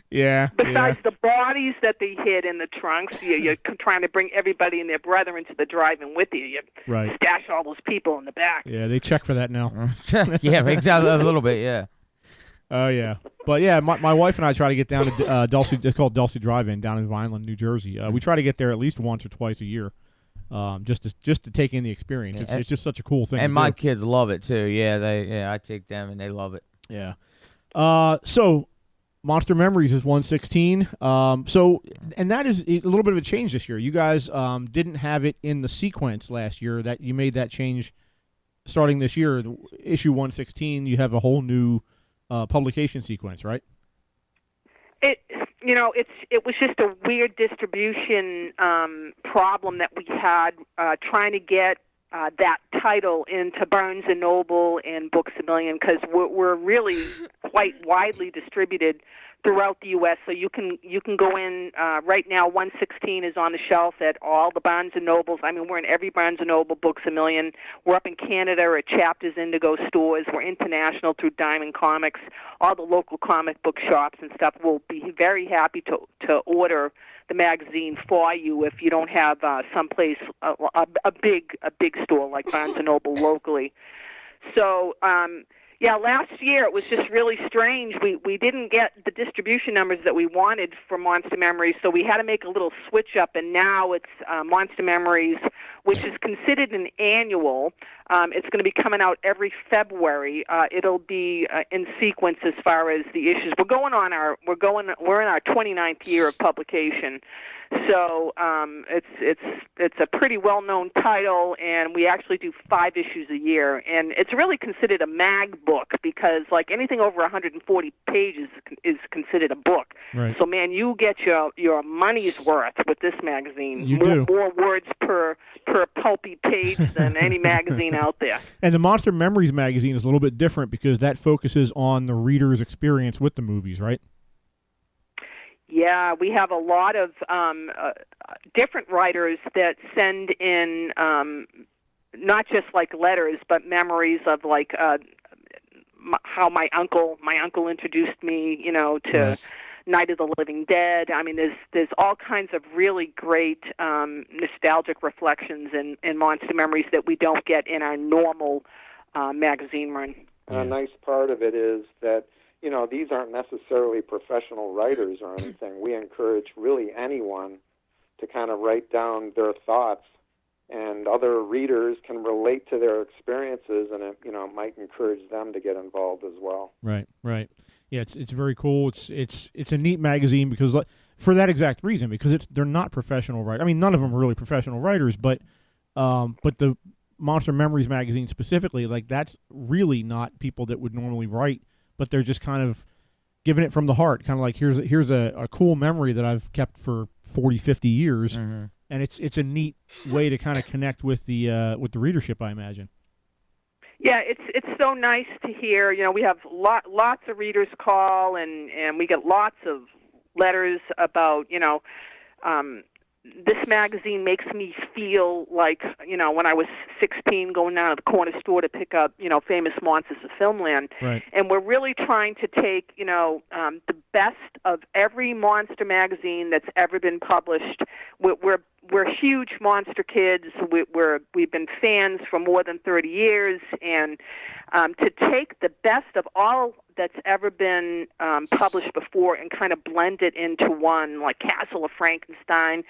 Yeah. Besides the bodies that they hid in the trunks, you're trying to bring everybody and their brother into the drive-in with you. You stash all those people in the back. Yeah, they check for that now. Yeah, exactly. A little bit, yeah. Oh, yeah. But, yeah, my wife and I try to get down to Dulce. It's called Dulce Drive-In down in Vineland, New Jersey. We try to get there at least once or twice a year. Just to take in the experience. It's just such a cool thing. And my kids love it too. Yeah, I take them and they love it. Yeah. So Monster Memories is 116. And that is a little bit of a change this year. You guys didn't have it in the sequence last year. That you made that change starting this year. Issue 116. You have a whole new publication sequence, right? It was just a weird distribution problem that we had trying to get that title into Barnes & Noble and Books A Million because we're really quite widely distributed throughout the U.S. So you can go in right now. 116 is on the shelf at all the Barnes & Nobles. I mean, we're in every Barnes & Noble, Books A Million. We're up in Canada at Chapters Indigo stores. We're international through Diamond Comics. All the local comic book shops and stuff will be very happy to order the magazine for you if you don't have someplace a big store like Barnes & Noble locally. So. Last year it was just really strange. We didn't get the distribution numbers that we wanted for Monster Memories, so we had to make a little switch up, and now it's Monster Memories, which is considered an annual. It's going to be coming out every February. It'll be in sequence as far as the issues. We're in our 29th year of publication. So it's a pretty well-known title, and we actually do 5 issues a year. And it's really considered a mag book because, like, anything over 140 pages is considered a book. Right. So, man, you get your money's worth with this magazine. You do. More words per pulpy page than any magazine out there. And the Monster Memories magazine is a little bit different because that focuses on the reader's experience with the movies, right? Yeah, we have a lot of different writers that send in not just like letters, but memories of like how my uncle introduced me, to Night of the Living Dead. I mean, there's all kinds of really great nostalgic reflections in Monster Memories that we don't get in our normal magazine run. A nice part of it is that these aren't necessarily professional writers or anything. We encourage really anyone to kind of write down their thoughts, and other readers can relate to their experiences, and it might encourage them to get involved as well. Right. Yeah, it's very cool. It's a neat magazine because for that exact reason, because they're not professional writers. I mean, none of them are really professional writers, but the Monster Memories magazine specifically, like, that's really not people that would normally write, but they're just kind of giving it from the heart, kind of like here's a cool memory that I've kept for 40, 50 years, and it's a neat way to kind of connect with the readership, I imagine. Yeah, it's so nice to hear. We have lots of readers call, and we get lots of letters about, this magazine makes me feel like, when I was 16 going down to the corner store to pick up, famous monsters of Filmland. Right. And we're really trying to take, the best of every monster magazine that's ever been published. We're huge monster kids. We've been fans for more than 30 years, and to take the best of all that's ever been published before and kind of blend it into one, like Castle of Frankenstein,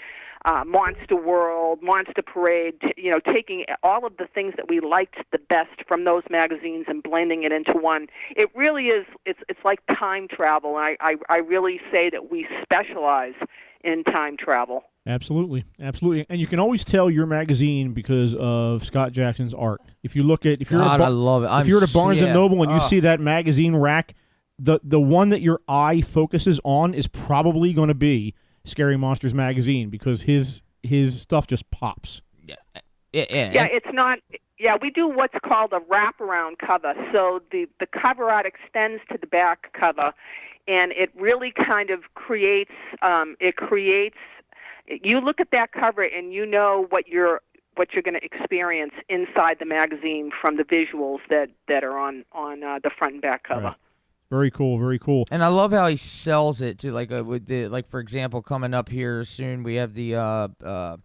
Monster World, Monster Parade, taking all of the things that we liked the best from those magazines and blending it into one. It really is, it's like time travel. I really say that we specialize in time travel. Absolutely. And you can always tell your magazine because of Scott Jackson's art. If you look at, I love it. If you're at a Barnes and Noble and you see that magazine rack, the one that your eye focuses on is probably going to be Scary Monsters magazine, because his stuff just pops. Yeah, it's not. Yeah, we do what's called a wraparound cover. So the cover art extends to the back cover, and it really kind of creates. You look at that cover and you know what you're going to experience inside the magazine from the visuals that are on the front and back cover. Right. Very cool, very cool. And I love how he sells it too. Like with the, like, for example, coming up here soon, we have the I'm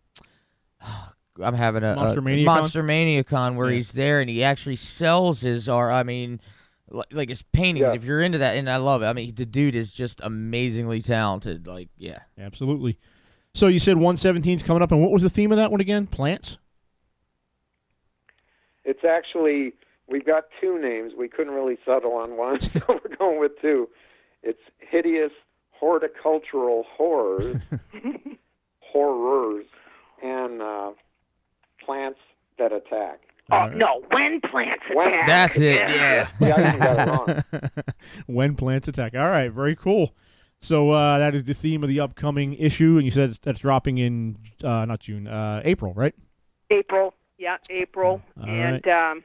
having a Monster Mania Con where he's there and he actually sells his art. I mean, like his paintings. Yeah. If you're into that, and I love it. I mean, the dude is just amazingly talented. Like, yeah, absolutely. So you said 117's coming up, and what was the theme of that one again? Plants? It's actually, we've got two names. We couldn't really settle on one, so we're going with two. It's Hideous Horticultural Horrors, and Plants That Attack. Oh, no, When Plants Attack. That's it, yeah. I even got it wrong. When Plants Attack. All right, very cool. So that is the theme of the upcoming issue, and you said that's dropping in, not June, April, right? April, yeah, April. All and right.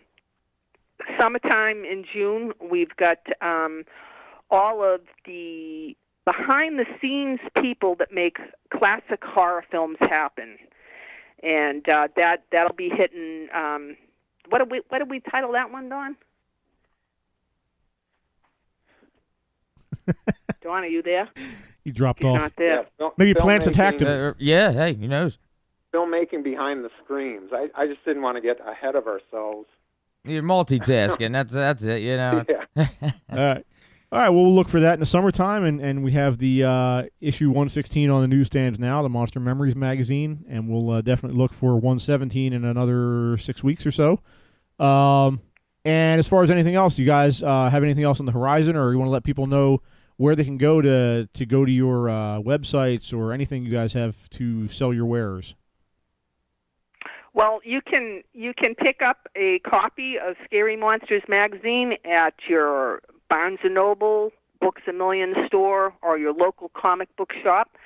Summertime in June, we've got all of the behind-the-scenes people that make classic horror films happen. And that'll be hitting, what did we title that one, Dawn? Dawn, are you there? He dropped He's off. not there. Yeah, Maybe plants attacked him. Yeah, hey, who knows? Filmmaking behind the screens. I just didn't want to get ahead of ourselves. You're multitasking. That's it. Yeah. All right. Well, we'll look for that in the summertime, and we have the issue 116 on the newsstands now, the Monster Memories magazine, and we'll definitely look for 117 in another 6 weeks or so. And as far as anything else, you guys have anything else on the horizon, or you want to let people know where they can go to your websites or anything you guys have to sell your wares? Well, you can pick up a copy of Scary Monsters magazine at your Barnes & Noble, Books A Million store, or your local comic book shop.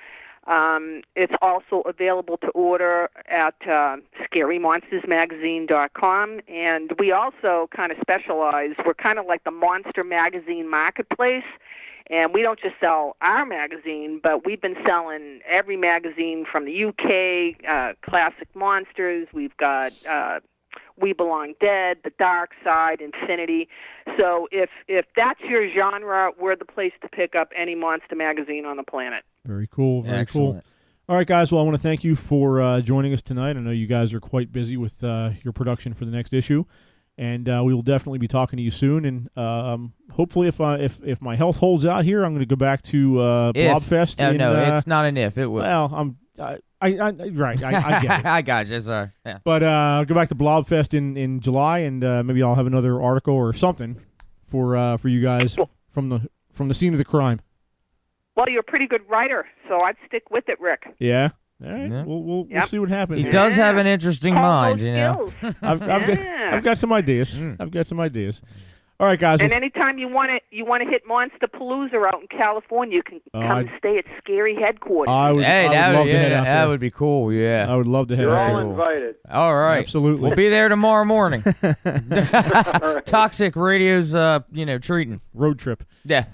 It's also available to order at scarymonstersmagazine.com. And we also kind of specialize. We're kind of like the Monster Magazine Marketplace. And we don't just sell our magazine, but we've been selling every magazine from the UK, Classic Monsters. We've got We Belong Dead, The Dark Side, Infinity. So if that's your genre, we're the place to pick up any monster magazine on the planet. Very cool. Very Excellent. cool. All right, guys. Well, I want to thank you for joining us tonight. I know you guys are quite busy with your production for the next issue. And we will definitely be talking to you soon. And hopefully, if my health holds out here, I'm going to go back to Blobfest. No, it's not an if. It will. Well, Right. I get it. I got you. Sorry. Yeah. But I'll go back to Blobfest in July, and maybe I'll have another article or something for you guys from the scene of the crime. Well, you're a pretty good writer, so I'd stick with it, Rick. Yeah. All right. Yeah. We'll see what happens. He here. does have an interesting mind, you know. I've got some ideas. I've got some ideas. All right, guys. And anytime you want to hit Monster Palooza out in California, you can come and stay at Scary Headquarters. I would love to head out there. That would be cool. Yeah. I would love to head You're out all there. invited. All right. Absolutely. We'll be there tomorrow morning. Toxic Radio's, treating. Road trip. Yeah.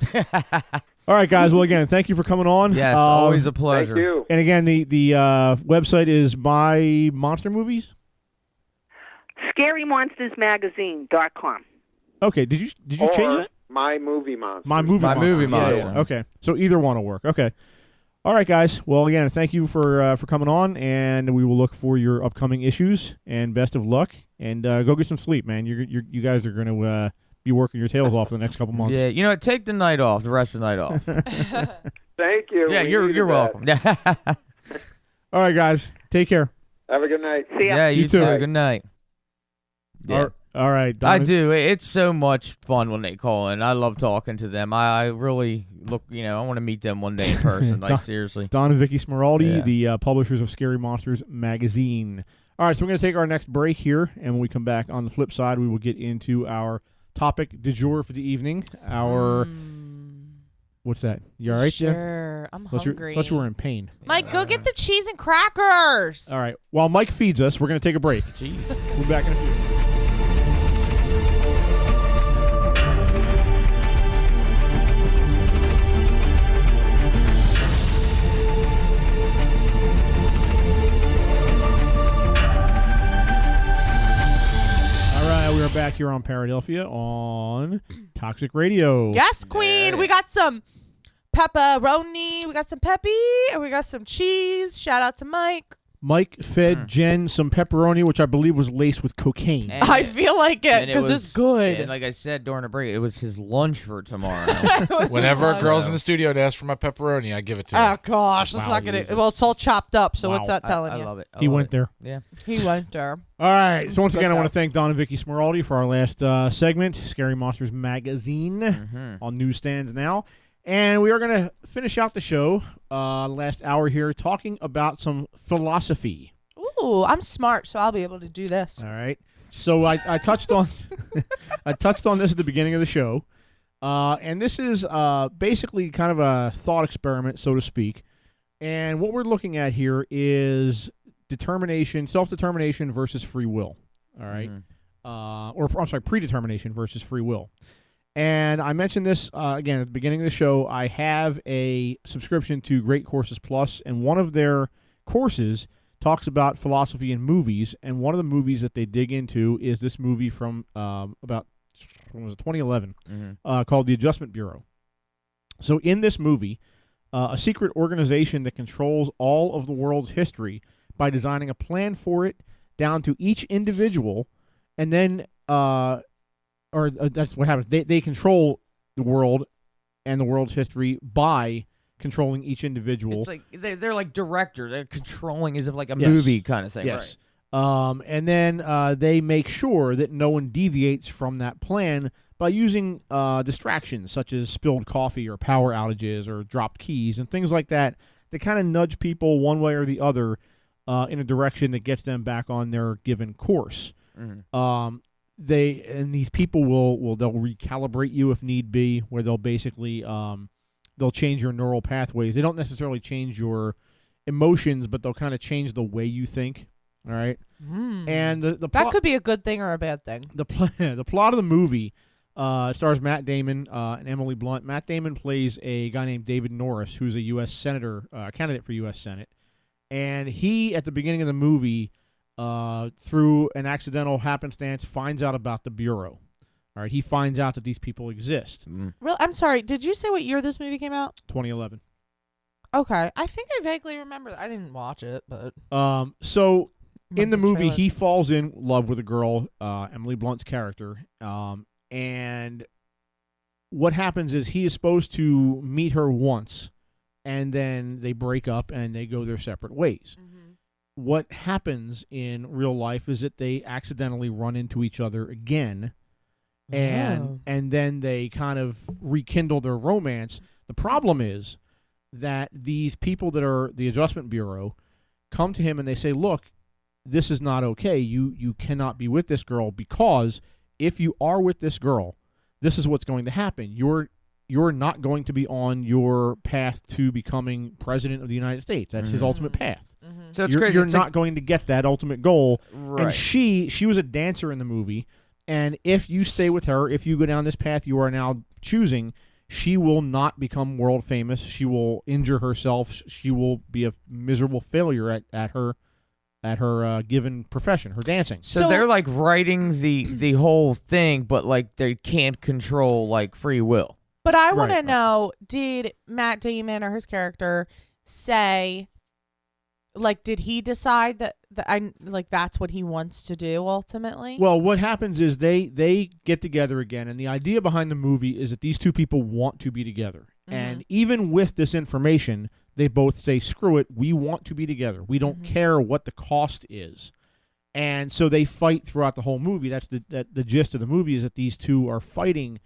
All right, guys. Well, again, thank you for coming on. Yes, always a pleasure. Thank you. And again, the website is My Monster Movies. ScaryMonstersMagazine.com. Okay. Did you change that? My Movie Monster. My Movie Monster. Yeah. Okay. So either one will work. Okay. All right, guys. Well, again, thank you for coming on, and we will look for your upcoming issues. And best of luck. And go get some sleep, man. You guys are going to be working your tails off for the next couple months. Yeah. Take the night off. The rest of the night off. Thank you. Yeah. We You're needed welcome. that. All right, guys. Take care. Have a good night. See ya. Yeah. You too. too. Good night. Yeah. All right. I do. It's so much fun when they call in. I love talking to them. I really look, I want to meet them one day in person. Like, seriously. Don and Vicky Smeraldi, Yeah. the publishers of Scary Monsters magazine. All right, so we're going to take our next break here, and when we come back on the flip side, we will get into our topic du jour for the evening. What's that? You all right, Jen? Sure. I'm Thought hungry. you were in pain. Mike, go get the cheese and crackers. All right. While Mike feeds us, we're going to take a break. Jeez. We'll be back in a few. We are back here on Paradelphia on Toxic Radio. Yes, Queen. We got some pepperoni. We got some peppy. And we got some cheese. Shout out to Mike. Mike fed Jen some pepperoni, which I believe was laced with cocaine. And I feel like it because it's good. And like I said during the break, it was his lunch for tomorrow. Whenever a girl's in the studio and asks for my pepperoni, I give it to her. Oh, gosh. That's not going to. Well, it's all chopped up. So what's that telling I you? love it. He went there. Yeah. He went there. All right. So once good again, I want though. to thank Don and Vicky Smeraldi for our last segment, Scary Monsters Magazine, on newsstands now. And we are going to finish out the show, last hour here, talking about some philosophy. Ooh, I'm smart, so I'll be able to do this. All right. So I touched on I touched on this at the beginning of the show, and this is basically kind of a thought experiment, so to speak. And what we're looking at here is self-determination versus free will. All right, or I'm sorry, predetermination versus free will. And I mentioned this again at the beginning of the show. I have a subscription to Great Courses Plus, and one of their courses talks about philosophy in movies, and one of the movies that they dig into is this movie from about 2011 called The Adjustment Bureau. So in this movie, a secret organization that controls all of the world's history by designing a plan for it down to each individual, and then that's what happens. They control the world and the world's history by controlling each individual. It's like they're like directors. They're controlling as if like a movie kind of thing. Yes. Right. And then they make sure that no one deviates from that plan by using distractions such as spilled coffee or power outages or dropped keys and things like that that kind of nudge people one way or the other in a direction that gets them back on their given course. These people they'll recalibrate you if need be, where they'll basically they'll change your neural pathways. They don't necessarily change your emotions, but they'll kind of change the way you think. All right, and the That could be a good thing or a bad thing. the plot of the movie stars Matt Damon and Emily Blunt. Matt Damon plays a guy named David Norris, who's a U.S. senator, candidate for U.S. Senate, and he at the beginning of the movie, through an accidental happenstance, finds out about the Bureau. All right, he finds out that these people exist. I'm sorry. Did you say what year this movie came out? 2011. Okay, I think I vaguely remember that. I didn't watch it, but so in the movie, trailer. he falls in love with a girl, Emily Blunt's character, and what happens is he is supposed to meet her once and then they break up and they go their separate ways. What happens in real life is that they accidentally run into each other again, and then they kind of rekindle their romance. The problem is that these people that are the Adjustment Bureau come to him and they say, look, this is not okay. You cannot be with this girl, because if you are with this girl, this is what's going to happen. You're not going to be on your path to becoming president of the United States. That's his ultimate path. So it's you're crazy. You're It's not going to get that ultimate goal. Right. And she was a dancer in the movie, and if you stay with her, if you go down this path you are now choosing, she will not become world famous. She will injure herself. She will be a miserable failure at her given profession, her dancing. So they're like writing the whole thing, but like they can't control like free will. But I want to know, did Matt Damon or his character say, like, did he decide that that's what he wants to do ultimately? Well, what happens is they get together again, and the idea behind the movie is that these two people want to be together. And even with this information, they both say, screw it, we want to be together. We don't care what the cost is. And so they fight throughout the whole movie. That's the gist of the movie, is that these two are fighting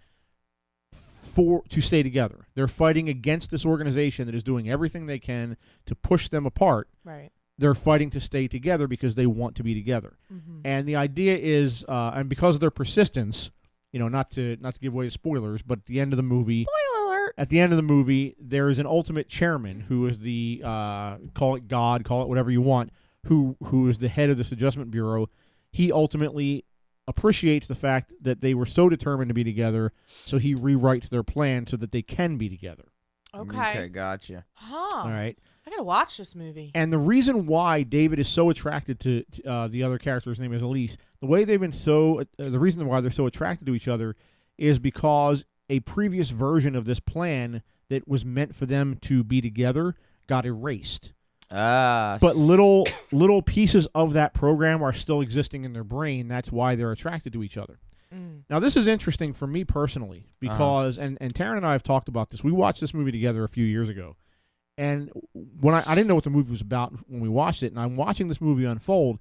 to stay together. They're fighting against this organization that is doing everything they can to push them apart. Right. They're fighting to stay together because they want to be together. And the idea is, and because of their persistence, not to give away spoilers, but at the end of the movie, spoiler alert. At the end of the movie, there is an ultimate chairman who is the call it God, call it whatever you want, who is the head of this Adjustment Bureau. He ultimately appreciates the fact that they were so determined to be together, so he rewrites their plan so that they can be together. Okay, gotcha. Huh. All right. I gotta watch this movie. And the reason why David is so attracted to the other character's name is Elise. The reason why they're so attracted to each other is because a previous version of this plan that was meant for them to be together got erased. But little pieces of that program are still existing in their brain. That's why they're attracted to each other. Now, this is interesting for me personally because, and Taryn and I have talked about this. We watched this movie together a few years ago. And when I didn't know what the movie was about when we watched it, and I'm watching this movie unfold,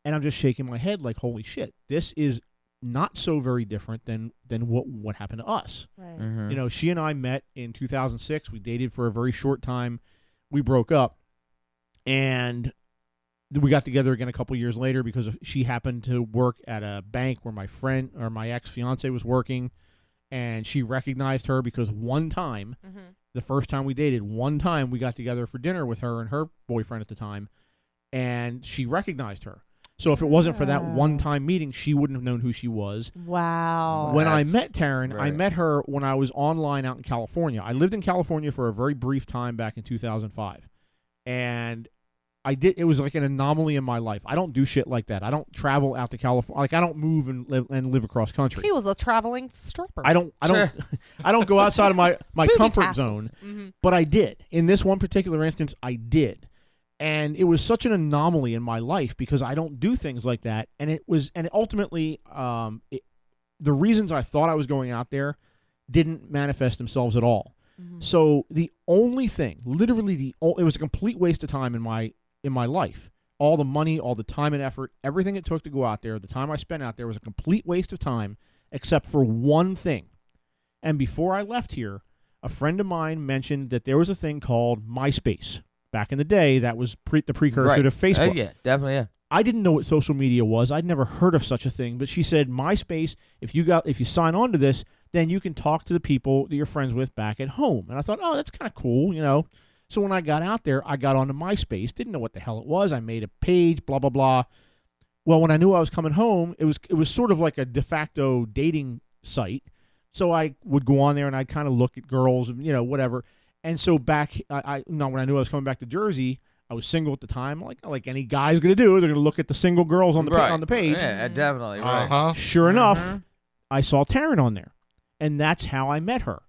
and I'm just shaking my head like, holy shit, this is not so very different than what happened to us. Right. She and I met in 2006. We dated for a very short time. We broke up. And we got together again a couple years later because she happened to work at a bank where my ex-fiance was working, and she recognized her because one time, the first time we dated, we got together for dinner with her and her boyfriend at the time, and she recognized her. So if it wasn't for that one-time meeting, she wouldn't have known who she was. Wow. When I met Taryn, I met her when I was online out in California. I lived in California for a very brief time back in 2005, and it was like an anomaly in my life. I don't do shit like that. I don't travel out to California. Like, I don't move and live across country. He was a traveling stripper. I don't go outside of my comfort zone. But I did. In this one particular instance, I did. And it was such an anomaly in my life because I don't do things like that. And ultimately, the reasons I thought I was going out there didn't manifest themselves at all. So the only thing, literally it was a complete waste of time in my life. All the money, all the time and effort, everything it took to go out there, the time I spent out there was a complete waste of time, except for one thing. And before I left here, a friend of mine mentioned that there was a thing called MySpace. Back in the day, that was the precursor to Facebook. Yeah, definitely, yeah. I didn't know what social media was. I'd never heard of such a thing. But she said, MySpace, if you sign on to this, then you can talk to the people that you're friends with back at home. And I thought, oh, that's kind of cool, So when I got out there, I got onto MySpace, didn't know what the hell it was. I made a page, blah, blah, blah. Well, when I knew I was coming home, it was sort of like a de facto dating site. So I would go on there and I'd kind of look at girls, whatever. And so when I knew I was coming back to Jersey, I was single at the time. Like any guy's going to do, they're going to look at the single girls on the page. Yeah, definitely. Right. Sure enough, I saw Taryn on there. And that's how I met her.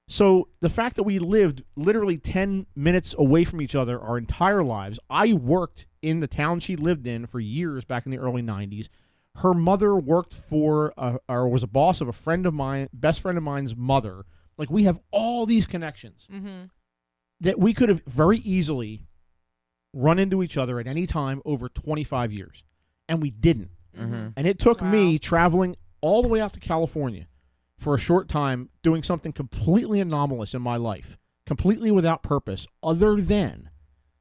So the fact that we lived literally 10 minutes away from each other our entire lives, I worked in the town she lived in for years back in the early 90s. Her mother worked for, or was a boss of a friend of mine, best friend of mine's mother. Like, we have all these connections. that we could have very easily run into each other at any time over 25 years, and we didn't. Mm-hmm. And it took me traveling all the way out to California for a short time, doing something completely anomalous in my life, completely without purpose, other than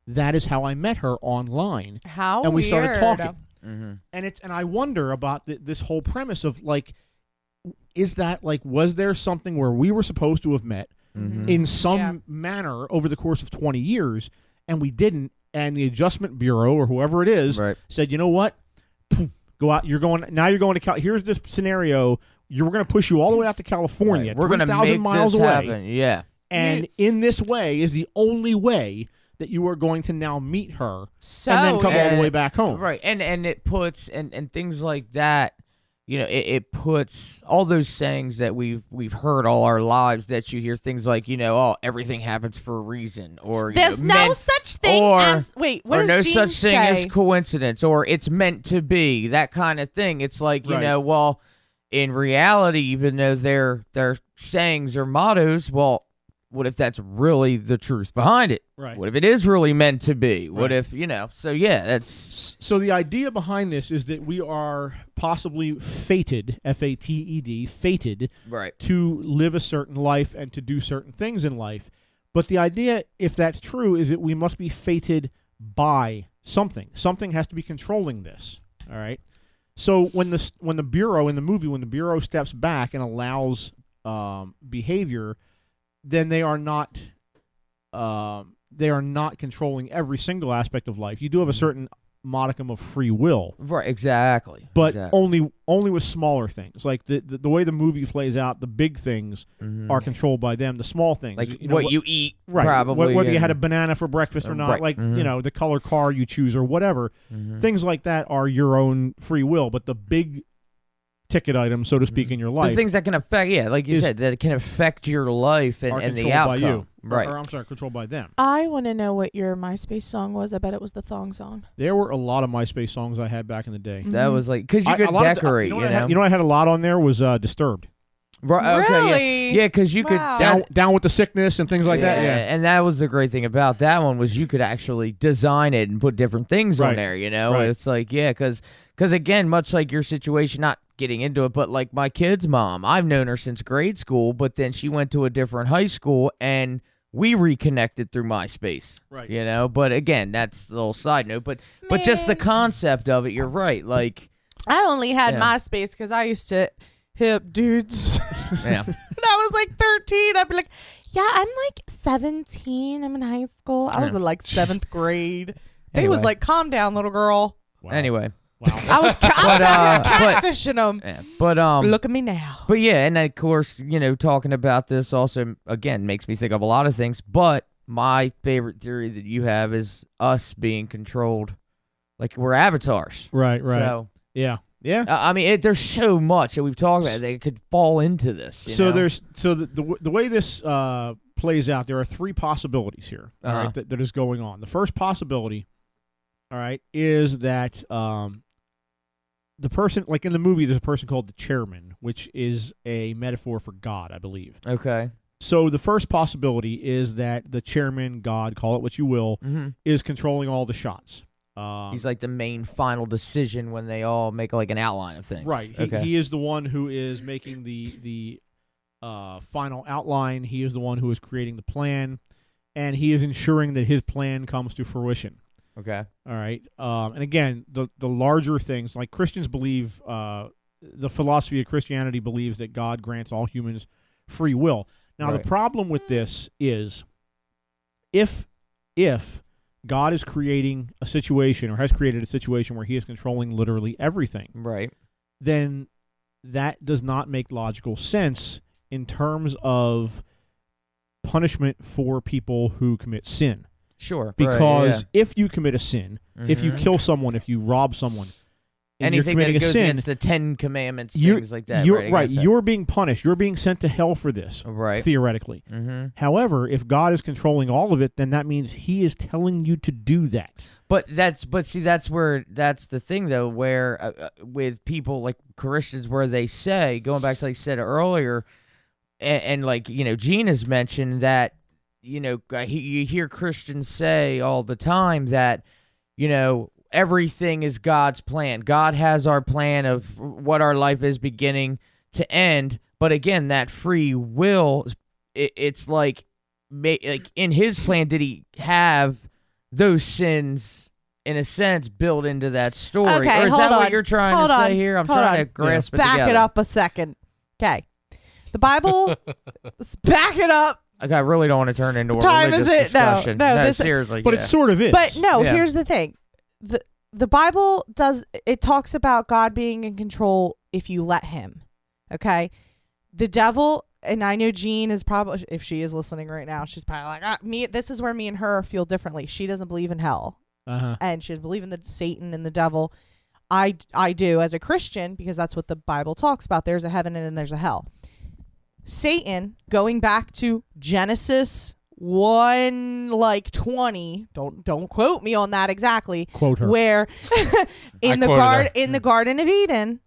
that is how I met her online. How and we weird. started talking. Mm-hmm. And I wonder about this whole premise of like, is that like, was there something where we were supposed to have met in some manner over the course of 20 years, and we didn't, and the Adjustment Bureau or whoever it is said, you know what, go out. You're going to here's this scenario. We're going to push you all the way out to California. We're going to make 3,000 miles this away. happen. Yeah. And in this way is the only way that you are going to now meet her So, and then come all the way back home. Right. And it puts and things like that, you know, it puts all those sayings that we've heard all our lives, that you hear things like, you know, oh, everything happens for a reason, or there's no such thing as what or does no Gene such thing say? as coincidence, or it's meant to be, that kind of thing. It's like, you know, well, in reality, even though they're sayings or mottos, well, what if that's really the truth behind it? Right. What if it is really meant to be? Right. What if, you know, so yeah, that's... So the idea behind this is that we are possibly fated, F-A-T-E-D, fated, to live a certain life and to do certain things in life. But the idea, if that's true, is that we must be fated by something. Something has to be controlling this, all right? So when the Bureau, in the movie, when the Bureau steps back and allows behavior, then they are not controlling every single aspect of life. You do have a certain modicum of free will, right? Exactly, but only with smaller things. Like the way the movie plays out, the big things are controlled by them. The small things, like you know, what you eat, right? Probably Whether you had a banana for breakfast or not, like you know, the color car you choose or whatever. Things like that are your own free will. But the big ticket items, so to speak, in your life, the things that can affect, like you said, that can affect your life and the outcome, by you. right? Or I'm sorry, controlled by them. I want to know what your MySpace song was. I bet it was the thong song. There were a lot of MySpace songs I had back in the day. That was like, because you could decorate. You know what I had a lot on there was Disturbed. Right, okay, really? Yeah, because you could down with the sickness and things like that. Yeah, and that was the great thing about that one, was you could actually design it and put different things on there. You know, it's like because again, much like your situation, not getting into it, but like my kid's mom, I've known her since grade school, but then she went to a different high school and we reconnected through MySpace. Right. You know, but again, that's a little side note, but just the concept of it, you're right. Like, I only had MySpace because I used to hip dudes. Yeah. When I was like 13, I'd be like, yeah, I'm like 17. I'm in high school. I was in like 7th grade. They was like, calm down, little girl. Wow. Anyway. Wow. I was catfishing them. Yeah, but look at me now. But yeah, and of course, you know, talking about this also again makes me think of a lot of things. But my favorite theory that you have is us being controlled, like we're avatars. Right. So, yeah. I mean, there's so much that we've talked about that could fall into this. You know? The way this plays out, there are 3 possibilities here. All right, that is going on. The first possibility, all right, is that the person, like in the movie, there's a person called the chairman, which is a metaphor for God, I believe. Okay. So the first possibility is that the chairman, God, call it what you will, is controlling all the shots. He's like the main final decision when they all make like an outline of things. Right. He is the one who is making the final outline. He is the one who is creating the plan, and he is ensuring that his plan comes to fruition. Okay. All right. And again, the larger things, like Christians believe, the philosophy of Christianity believes that God grants all humans free will. Now, the problem with this is if God is creating a situation or has created a situation where he is controlling literally everything, right, then that does not make logical sense in terms of punishment for people who commit sin. Sure. Because if you commit a sin, if you kill someone, if you rob someone, and anything you're committing that goes a sin, against the 10 Commandments, things like that. You're being punished. You're being sent to hell for this, theoretically. However, if God is controlling all of it, then that means he is telling you to do that. But that's the thing, though, where with people like Christians, where they say, going back to like I said earlier, and like, you know, Gene has mentioned that you hear Christians say all the time that, everything is God's plan. God has our plan of what our life is beginning to end. But again, that free will, it's like in his plan, did he have those sins, in a sense, built into that story? Okay, or is that what you're trying to say here? I'm trying to grasp it together. Back it up a second. Okay. The Bible, back it up. I really don't want to turn into a religious discussion. No, seriously. But it sort of is. But here's the thing. The Bible talks about God being in control if you let him. Okay? The devil, and I know Jean is probably, if she is listening right now, she's probably like, this is where me and her feel differently. She doesn't believe in hell. And she doesn't believe in Satan and the devil. I do as a Christian, because that's what the Bible talks about. There's a heaven and then there's a hell. Satan, going back to Genesis 1:20, don't quote me on that exactly. Quote her. Where in the Garden of Eden,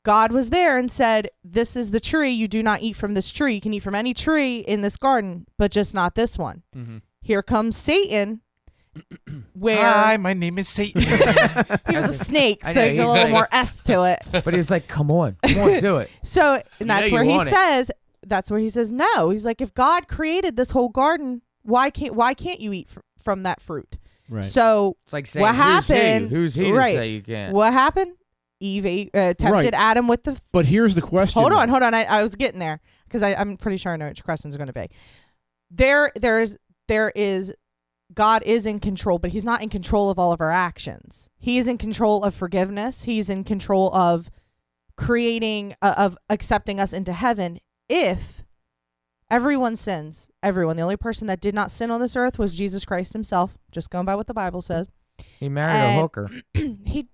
God was there and said, "This is the tree. You do not eat from this tree. You can eat from any tree in this garden, but just not this one." Mm-hmm. Here comes Satan. Hi, my name is Satan. He was a snake, so a little more S to it. But he's like, come on, do it. So that's where he says, no. He's like, if God created this whole garden, why can't you eat from that fruit? Right. So it's like saying, what happened? Who's he to say you can't? What happened? Eve tempted Adam with the. But here's the question. Hold on. I was getting there because I'm pretty sure I know what your questions are going to be. There is. God is in control, but he's not in control of all of our actions. He is in control of forgiveness. He's in control of creating, of accepting us into heaven. If everyone sins, everyone, the only person that did not sin on this earth was Jesus Christ himself, just going by what the Bible says. He married a hooker.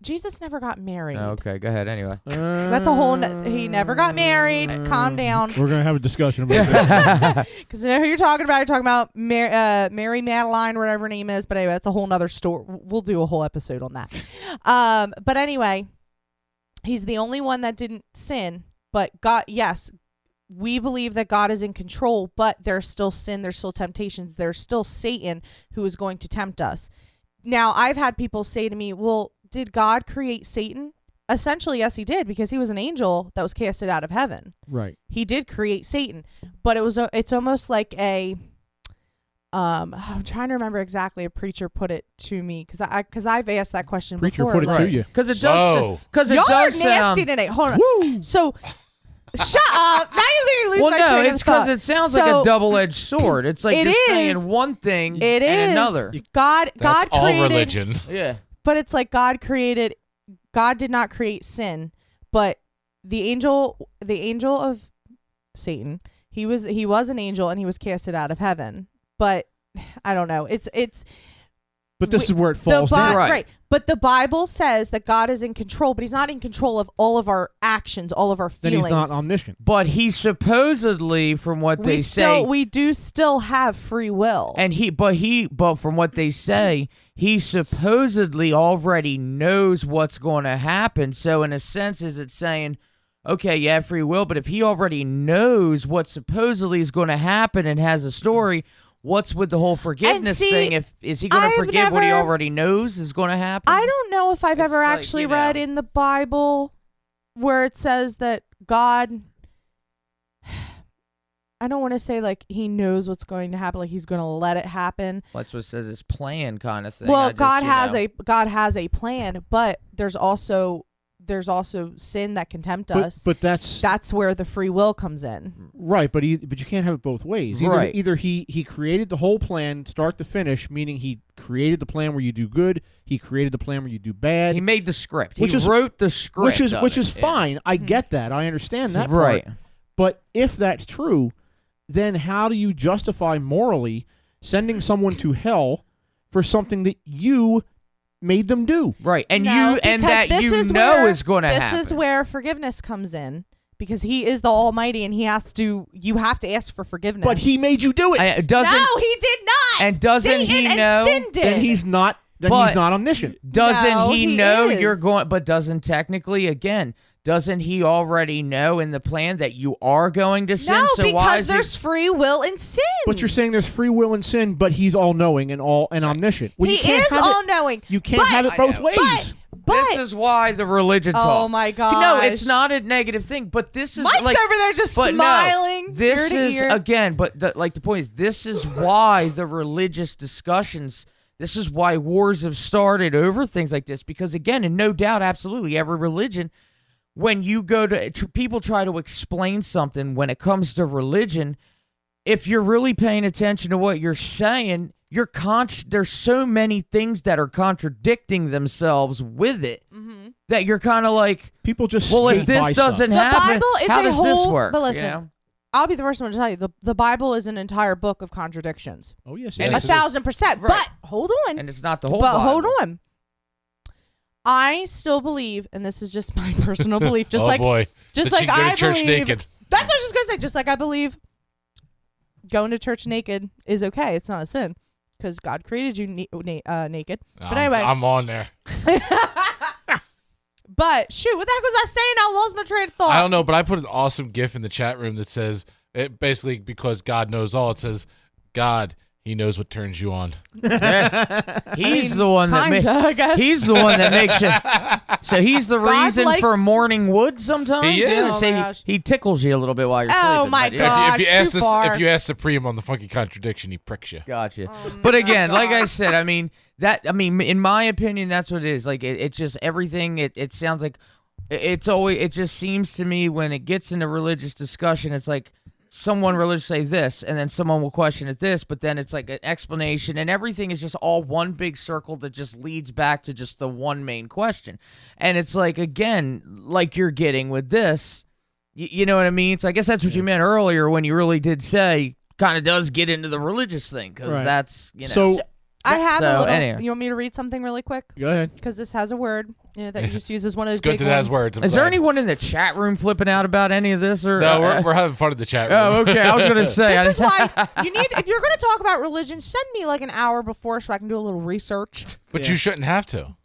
Jesus never got married. Oh, okay, go ahead. Anyway, that's a whole. He never got married. Calm down. We're gonna have a discussion about that because you know who you're talking about. You're talking about Mary Madeline, whatever her name is. But anyway, that's a whole nother story. We'll do a whole episode on that. But anyway, he's the only one that didn't sin. But God, yes, we believe that God is in control. But there's still sin. There's still temptations. There's still Satan who is going to tempt us. Now, I've had people say to me, well, did God create Satan? Essentially, yes, he did, because he was an angel that was casted out of heaven. Right. He did create Satan, but it's almost like a, I'm trying to remember exactly a preacher put it to me, because I've asked that question before. Preacher put it to you. Because it does. Because it Y'all does are nasty today. Hold on. Woo! So... Shut up. Now you lose my train of thought. It's because it sounds like a double-edged sword. It's like you're saying one thing and another. God That's all created, religion. Yeah. But it's like God did not create sin, but the angel of Satan, he was an angel and he was casted out of heaven. But I don't know. But this is where it falls down. Right. But the Bible says that God is in control, but he's not in control of all of our actions, all of our feelings. Then he's not omniscient. But he supposedly, from what they say... we do still have free will. But from what they say, he supposedly already knows what's going to happen. So in a sense, is it saying, okay, you have free will, but if he already knows what supposedly is going to happen and has a story... What's with the whole forgiveness thing? Is he going to forgive what he already knows is going to happen? I don't know if I've ever actually read in the Bible where it says that God, I don't want to say like he knows what's going to happen, like he's going to let it happen. Well, that's what it says, his plan kind of thing. Well, God has a plan, but there's also sin that can tempt us. But that's where the free will comes in. Right, but you can't have it both ways. Either he created the whole plan start to finish, meaning he created the plan where you do good, he created the plan where you do bad. He made the script. He wrote the script. Which is fine. I get that. I understand that right. part. But if that's true, then how do you justify morally sending someone to hell for something that you made them do? Right. And is going to happen. This is where forgiveness comes in, because he is the Almighty and you have to ask for forgiveness. But he made you do it. No, he did not. And doesn't Satan he and know? Sin did. Then he's not omniscient. Doesn't he know is. you're going, but doesn't technically, again, doesn't he already know in the plan that you are going to sin? No, so why because is there's free will in sin. But you're saying there's free will in sin, but he's all-knowing and omniscient. Well, he is all-knowing. You can't have it both ways. But this is why the religion talk. Oh my God! No, it's not a negative thing, but this is Mike's like, over there just but smiling. No, this ear to is ear. again, but the point is, this is why the religious discussions. This is why wars have started over things like this, because again, and no doubt, absolutely, every religion, when you go to people try to explain something when it comes to religion, if you're really paying attention to what you're saying. There's so many things that are contradicting themselves with it that you're kind of like, people just if this doesn't happen, how does this work? But listen, I'll be the first one to tell you the Bible is an entire book of contradictions. Oh yes, And 1,000%. Right. But hold on, and it's not the whole. But Bible. hold on. I still believe, and this is just my personal belief, just like boy. just That like you go to I church believe. naked. That's what I was just gonna say. Just like I believe, going to church naked is okay. It's not a sin. Because God created you naked. But anyway. I'm on there. But, shoot, what the heck was I saying? I lost my train of thought. I don't know, but I put an awesome GIF in the chat room that says, it basically, because God knows all, it says, God, he knows what turns you on. Yeah. He's the one that I guess. He's the one that makes you. So he's the God reason likes- for morning wood sometimes? He is. Oh, Say my gosh. he tickles you a little bit while you're sleeping. Oh, my but yeah. God. If you Gosh, ask too far. if you ask Supreme on the funky contradiction, he pricks you. Gotcha. Oh, But again, my like I God. said, I mean, in my opinion, that's what it is. Like, it's just everything. It sounds like it just seems to me when it gets into religious discussion, it's like someone religious say this, and then someone will question it this, but then it's like an explanation, and everything is just all one big circle that just leads back to just the one main question. And it's like, again, like you're getting with this, you know what I mean? So I guess that's what you meant earlier when you really did say kind of does get into the religious thing, because Right. that's, you know. So I have So, a little. anyway. You want me to read something really quick? go ahead. Because this has a word that you just use as one of those It's good big that it has ones. words. I'm Is there glad. anyone in the chat room flipping out about any of this? Or No, we're having fun in the chat room. Oh, okay. I was gonna say. This is why you need. If you're going to talk about religion, send me like an hour before so I can do a little research. But you shouldn't have to.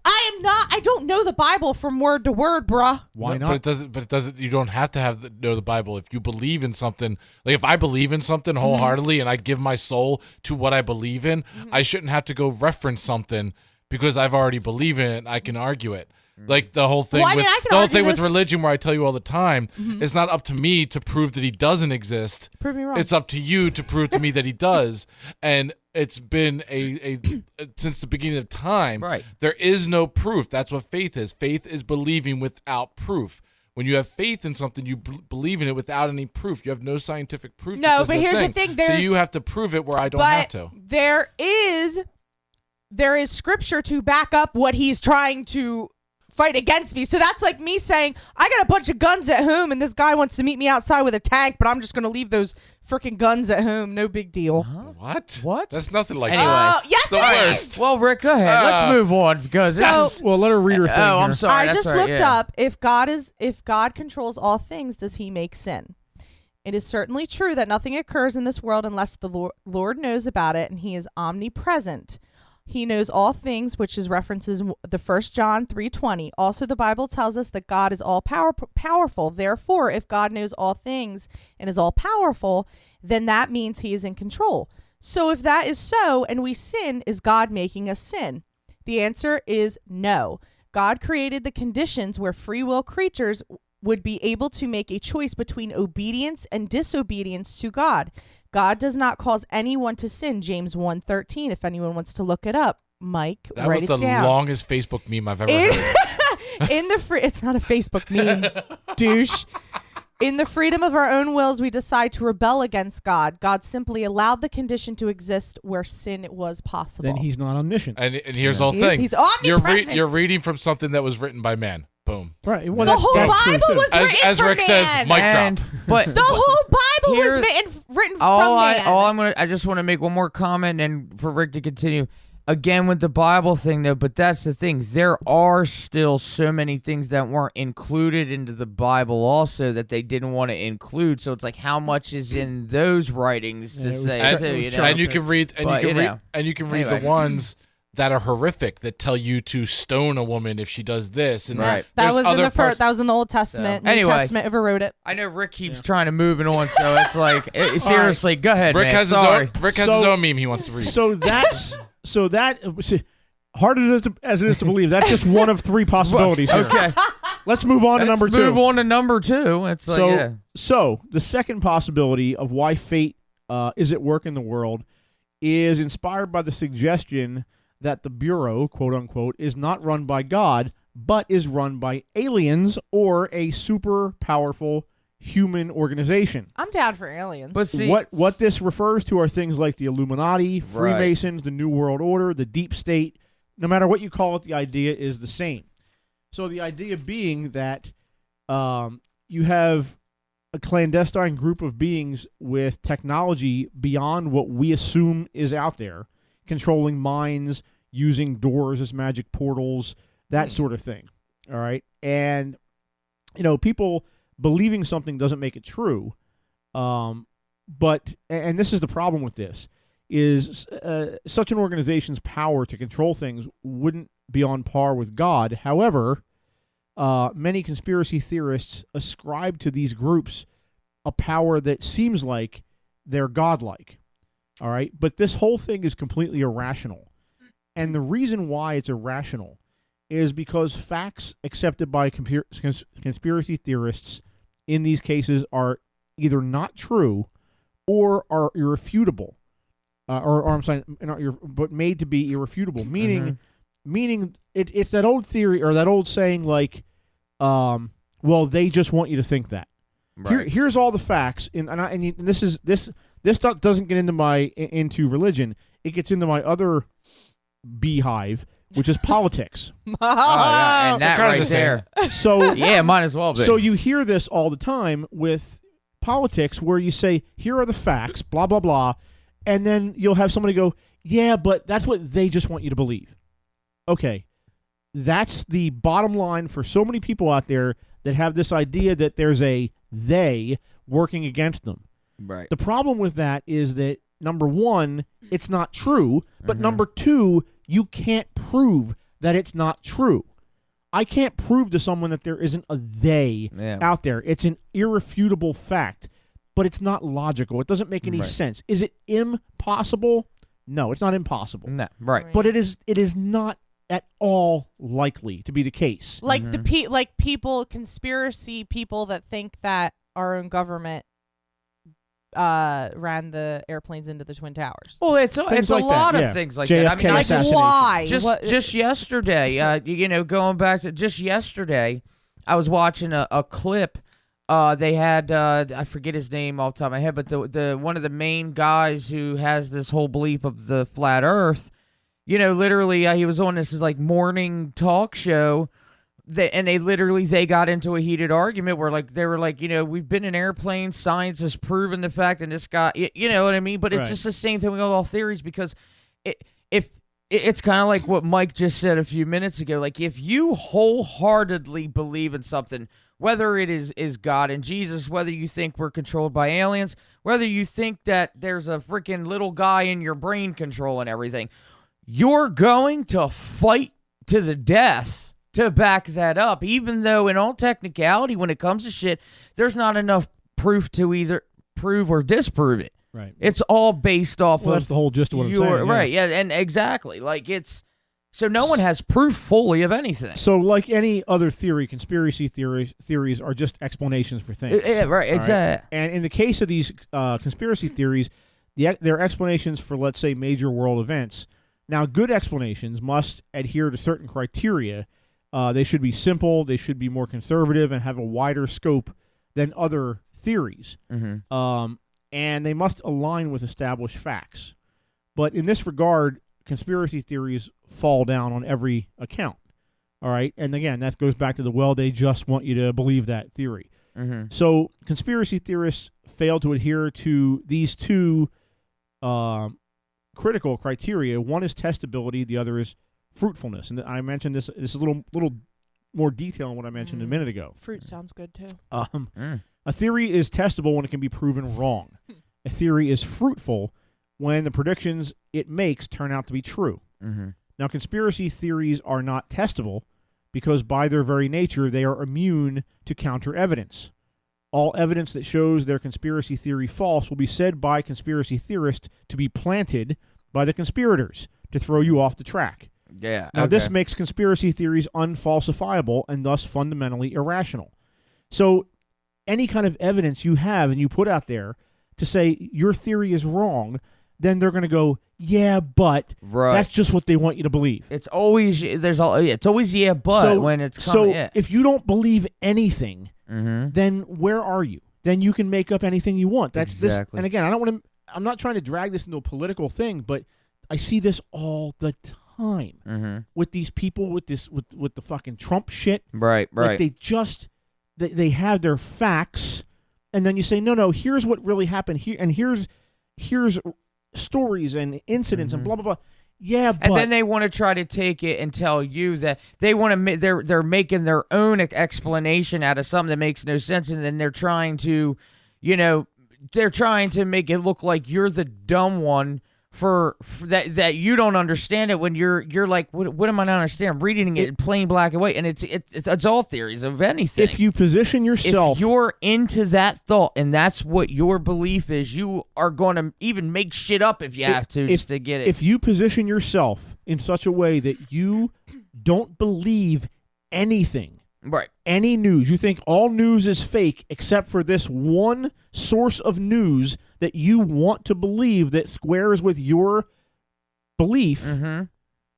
I am not. I don't know the Bible from word to word, bruh. Why No, not? But it doesn't. You don't have to know the Bible if you believe in something. Like if I believe in something wholeheartedly and I give my soul to what I believe in, I shouldn't have to go reference something because I've already believe in it. And I can argue it. Like the whole thing Well, I mean, with I can the whole argue thing with this- religion, where I tell you all the time, it's not up to me to prove that he doesn't exist. Prove me wrong. It's up to you to prove to me that he does. And it's been a since the beginning of time. Right. There is no proof. That's what faith is. Faith is believing without proof. When you have faith in something, you believe in it without any proof. You have no scientific proof. No, that this but is a here's the thing. thing, So there's- you have to prove it where I don't but have to. there is scripture to back up what he's trying to fight against me. So that's like me saying, I got a bunch of guns at home and this guy wants to meet me outside with a tank, but I'm just going to leave those freaking guns at home. No big deal. What? What? That's nothing like Anyway. that. Yes, The it worst. is. Well, Rick, go ahead. Let's move on because So- this is, Well, let her read her thing. oh, I'm here. sorry. I that's just right, looked yeah. up if God controls all things, does he make sin? It is certainly true that nothing occurs in this world unless the Lord knows about it, and he is omnipresent. He knows all things, which is references the 1 John 3:20. Also, the Bible tells us that God is all powerful. Therefore, if God knows all things and is all powerful, then that means he is in control. So if that is so and we sin, is God making us sin? The answer is no. God created the conditions where free will creatures would be able to make a choice between obedience and disobedience to God. God does not cause anyone to sin. James 1:13. If anyone wants to look it up, Mike, That write was it the down. longest Facebook meme I've ever heard. It's not a Facebook meme, douche. In the freedom of our own wills, we decide to rebel against God. God simply allowed the condition to exist where sin was possible. Then he's not omniscient. And here's the whole He's- thing. he's You're omnipresent. you're reading from something that was written by man. Boom. Right. Well, the that's whole true, Bible too. was written As for Rick man. says, mic And, drop. but The whole Bible Here- was written from man. I just want to make one more comment and for Rick to continue. Again with the Bible thing though, but that's the thing. There are still so many things that weren't included into the Bible also that they didn't want to include. So it's like how much is in those writings to Yeah, it was say char- too, it was you know? char- And you can read But, you know. and you can read Anyway. the ones that are horrific that tell you to stone a woman if she does this. And Right. That was in other the parts- That was in the Old Testament. So, New anyway. Testament overwrote it. I know Rick keeps trying to move it on, so it's like, seriously, go ahead, Rick man. has Sorry. his own meme he wants to read. So hard as it is to believe, that's just one of three possibilities here. Okay. Let's move on to number two. Move on to number two. It's like, So the second possibility of why fate is at work in the world is inspired by the suggestion that the Bureau, quote unquote, is not run by God, but is run by aliens or a super powerful human organization. I'm down for aliens. But see, What this refers to are things like the Illuminati, Freemasons, the New World Order, the Deep State. No matter what you call it, the idea is the same. So the idea being that you have a clandestine group of beings with technology beyond what we assume is out there, controlling minds, using doors as magic portals, that sort of thing. All right? And, people believing something doesn't make it true. But this is the problem with this, is such an organization's power to control things wouldn't be on par with God. However, many conspiracy theorists ascribe to these groups a power that seems like they're godlike. All right? But this whole thing is completely irrational. And the reason why it's irrational is because facts accepted by conspiracy theorists in these cases are either not true or are irrefutable. But made to be irrefutable. Meaning it's that old theory or that old saying like, they just want you to think that. Right. Here's all the facts, and this stuff doesn't get into religion. It gets into my other beehive, which is politics. and that They're kinda right the same. there. So Yeah, might as well be. So you hear this all the time with politics, where you say, "Here are the facts," blah blah blah, and then you'll have somebody go, "Yeah, but that's what they just want you to believe." Okay, that's the bottom line for so many people out there that have this idea that there's a they working against them. Right. The problem with that is that, number one, it's not true, but number two, you can't prove that it's not true. I can't prove to someone that there isn't a they out there. It's an irrefutable fact, but it's not logical. It doesn't make any sense. Is it impossible? No, it's not impossible. No, right. But it is not at all likely to be the case. Like people, conspiracy people that think that our own government ran the airplanes into the Twin Towers. Well, it's Things a like lot that, of yeah. things like JFK that. I mean, assassination. Why? just yesterday, going back to just yesterday, I was watching a clip. They had I forget his name off the top of my head, but the one of the main guys who has this whole belief of the flat Earth. Literally, he was on this like morning talk show. They got into a heated argument where they were like, we've been in airplanes, science has proven the fact, and this guy, you know what I mean? But it's just the same thing with all theories, because it's kind of like what Mike just said a few minutes ago. Like, if you wholeheartedly believe in something, whether it is God and Jesus, whether you think we're controlled by aliens, whether you think that there's a freaking little guy in your brain controlling everything, you're going to fight to the death to back that up, even though in all technicality, when it comes to shit, there's not enough proof to either prove or disprove it. Right. It's all based off of That's the whole gist of what I'm saying. right, yeah, and exactly. Like, it's so no one has proof fully of anything. So, like any other theory, conspiracy theories are just explanations for things. Yeah, right, exactly. And in the case of these conspiracy theories, they're explanations for, let's say, major world events. Now, good explanations must adhere to certain criteria. They should be simple, they should be more conservative, and have a wider scope than other theories. And they must align with established facts. But in this regard, conspiracy theories fall down on every account. All right? And again, that goes back to they just want you to believe that theory. So conspiracy theorists fail to adhere to these two critical criteria. One is testability, the other is fruitfulness. And I mentioned this is a little more detail on what I mentioned a minute ago. Fruit sounds good too. A theory is testable when it can be proven wrong. A theory is fruitful when the predictions it makes turn out to be true. Now, conspiracy theories are not testable because by their very nature, they are immune to counter evidence. All evidence that shows their conspiracy theory false will be said by conspiracy theorists to be planted by the conspirators to throw you off the track. Yeah. Now, this makes conspiracy theories unfalsifiable and thus fundamentally irrational. So any kind of evidence you have and you put out there to say your theory is wrong, then they're going to go, yeah, but that's just what they want you to believe. It's always yeah, but when it's coming. So if you don't believe anything, then where are you? Then you can make up anything you want. That's exactly. This. And again, I'm not trying to drag this into a political thing, but I see this all the time with these people with the fucking Trump shit. Right. Like they have their facts, and then you say, no, here's what really happened here, and here's stories and incidents and blah blah blah. Yeah, but and then they want to try to take it and tell you that they want to. They're making their own explanation out of something that makes no sense, and then they're trying to, make it look like you're the dumb one for that you don't understand it when you're like, what am I not understanding? I'm reading it in plain black and white, and it's all theories of anything. If you position yourself, if you're into that thought and that's what your belief is, you are going to even make shit up if you have to just to get it. If you position yourself in such a way that you don't believe anything, right? Any news, you think all news is fake except for this one source of news that you want to believe that squares with your belief,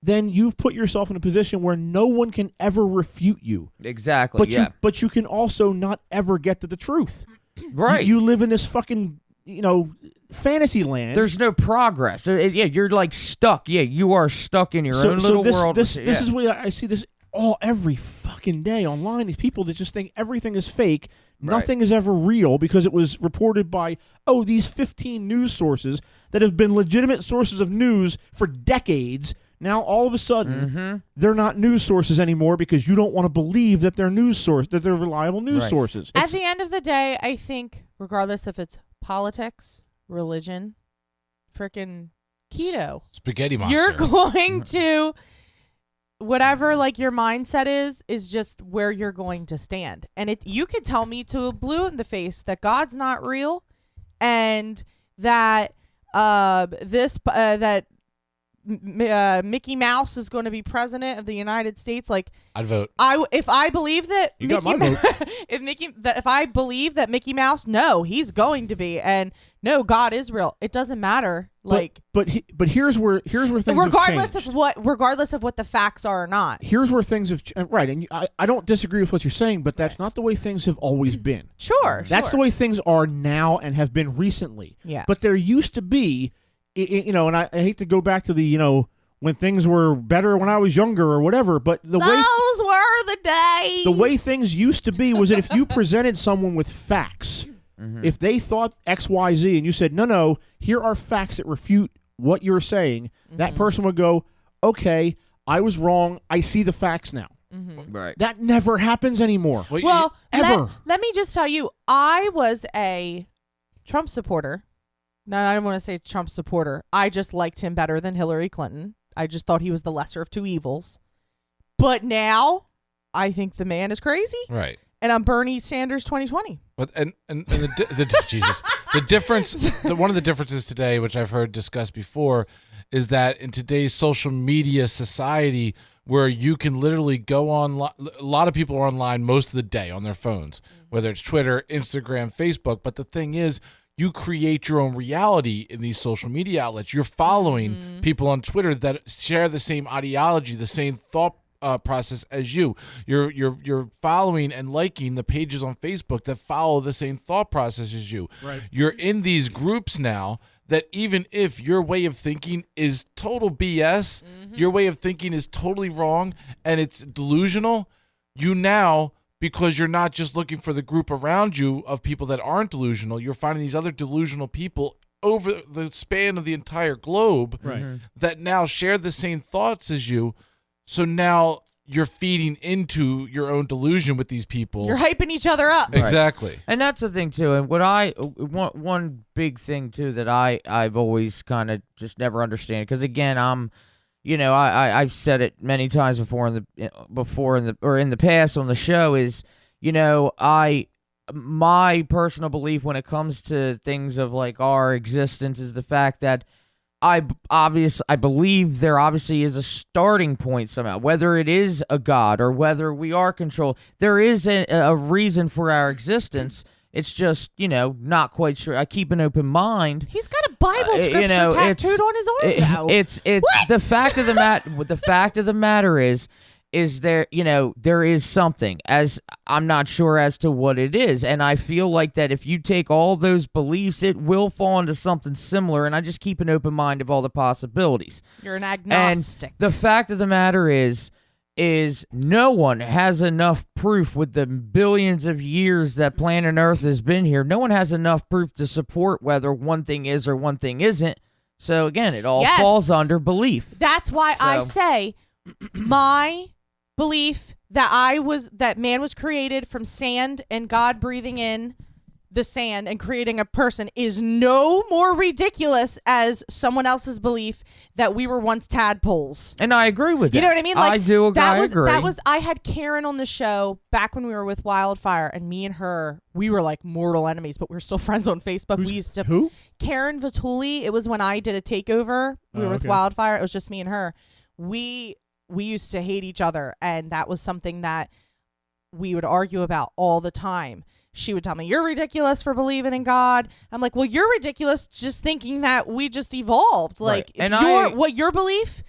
then you've put yourself in a position where no one can ever refute you. Exactly. But you can also not ever get to the truth. Right. You live in this fucking fantasy land. There's no progress. You're like stuck. Yeah, you are stuck in your own little world. This is what I see this every fucking day online. These people that just think everything is fake. Nothing is ever real because it was reported by, these 15 news sources that have been legitimate sources of news for decades. Now, all of a sudden, they're not news sources anymore because you don't want to believe that they're that they're reliable news sources. At the end of the day, I think, regardless if it's politics, religion, frickin' keto, spaghetti monster, you're going to... whatever your mindset is just where you're going to stand. And you could tell me to a blue in the face that God's not real and that Mickey Mouse is going to be president of the United States. I'd vote. If I believe that got my vote. if I believe that Mickey Mouse, no, he's going to be, and no, God is real. It doesn't matter. But here's where things regardless have of what the facts are or not. Here's where things have right, and I don't disagree with what you're saying, but that's not the way things have always been. Sure, that's the way things are now and have been recently. Yeah. But there used to be, and I hate to go back to the when things were better when I was younger or whatever, but those were the days. The way things used to be was that if you presented someone with facts. If they thought X, Y, Z, and you said, no, here are facts that refute what you're saying, that person would go, okay, I was wrong. I see the facts now. Right. That never happens anymore. Well, ever. Let me just tell you, I was a Trump supporter. No, I don't want to say Trump supporter. I just liked him better than Hillary Clinton. I just thought he was the lesser of two evils. But now, I think the man is crazy. Right. And I'm Bernie Sanders 2020. But Jesus, the difference, one of the differences today, which I've heard discussed before, is that in today's social media society, where you can literally go online, a lot of people are online most of the day on their phones, whether it's Twitter, Instagram, Facebook. But the thing is, you create your own reality in these social media outlets. You're following people on Twitter that share the same ideology, the same thought process as you. You're following and liking the pages on Facebook that follow the same thought process as you. Right. You're in these groups now that even if your way of thinking is total BS, your way of thinking is totally wrong and it's delusional, you now, because you're not just looking for the group around you of people that aren't delusional, you're finding these other delusional people over the span of the entire globe that now share the same thoughts as you. So now you're feeding into your own delusion with these people. You're hyping each other up. Exactly. And that's the thing, too. And one big thing, too, that I've always kind of just never understand. Because, again, I'm I've said it many times before in the past on the show is, my personal belief when it comes to things of like our existence is the fact that I believe there obviously is a starting point somehow, whether it is a god or whether we are controlled. There is a reason for our existence. It's just, not quite sure. I keep an open mind. He's got a Bible scripture tattooed on his arm now. It's what? The fact of the matter is there, there is something, as I'm not sure as to what it is. And I feel like that if you take all those beliefs, it will fall into something similar. And I just keep an open mind of all the possibilities. You're an agnostic. And the fact of the matter is no one has enough proof with the billions of years that planet Earth has been here. No one has enough proof to support whether one thing is or one thing isn't. So again, it all falls under belief. That's why I say my belief that man was created from sand and God breathing in the sand and creating a person is no more ridiculous as someone else's belief that we were once tadpoles. And I agree with that. You know what I mean? Like, I do agree. I had Karen on the show back when we were with Wildfire, and me and her, we were like mortal enemies, but we were still friends on Facebook. We used to who? Karen Vituli. It was when I did a takeover. We were with Wildfire. It was just me and her. We used to hate each other, and that was something that we would argue about all the time. She would tell me, you're ridiculous for believing in God. I'm like, well, you're ridiculous just thinking that we just evolved. Like, right. And your belief,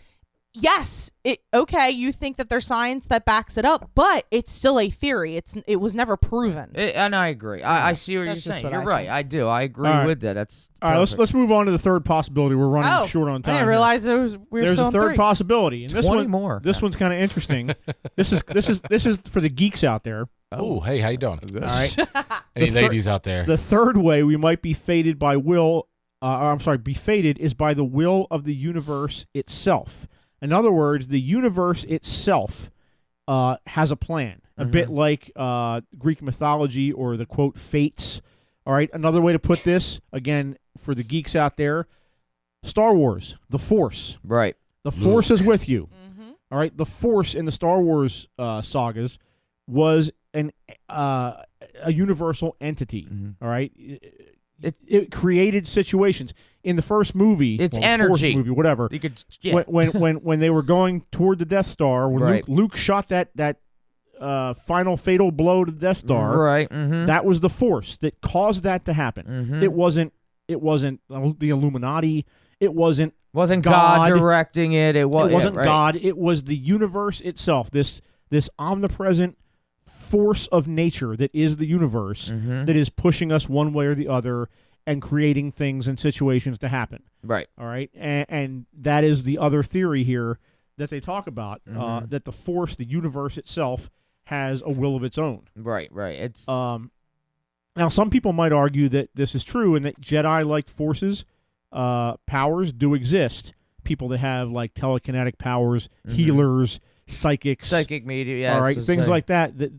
yes, you think that there's science that backs it up, but it's still a theory. It was never proven. And I agree. I see what you're saying. You're right. I do. I agree with that. That's all right. Let's move on to the third possibility. We're running short on time. I didn't realize there's a third possibility, and this one's kind of interesting. This is for the geeks out there. Oh, hey, how you doing? Good. All right. Any ladies out there? The third way we might be fated by be fated is by the will of the universe itself. In other words, the universe itself has a plan, a bit like Greek mythology or the, quote, fates. All right, another way to put this, again, for the geeks out there, Star Wars, the Force. Right. The Force is with you. Mm-hmm. All right, the Force in the Star Wars sagas was a universal entity. Mm-hmm. All right, it created situations in the first movie. It's energy, movie, whatever. You could, when they were going toward the Death Star, when Luke shot that final fatal blow to the Death Star, right? Mm-hmm. That was the Force that caused that to happen. Mm-hmm. It wasn't the Illuminati. It wasn't God directing it. It wasn't God. It was the universe itself. This omnipresent force of nature that is the universe that is pushing us one way or the other and creating things and situations to happen. Right. All right. And that is the other theory here that they talk about, that the force, the universe itself, has a will of its own. Right. It's now some people might argue that this is true and that Jedi-like forces, powers do exist. People that have like telekinetic powers, healers, psychic media, yes. All right, things like that. That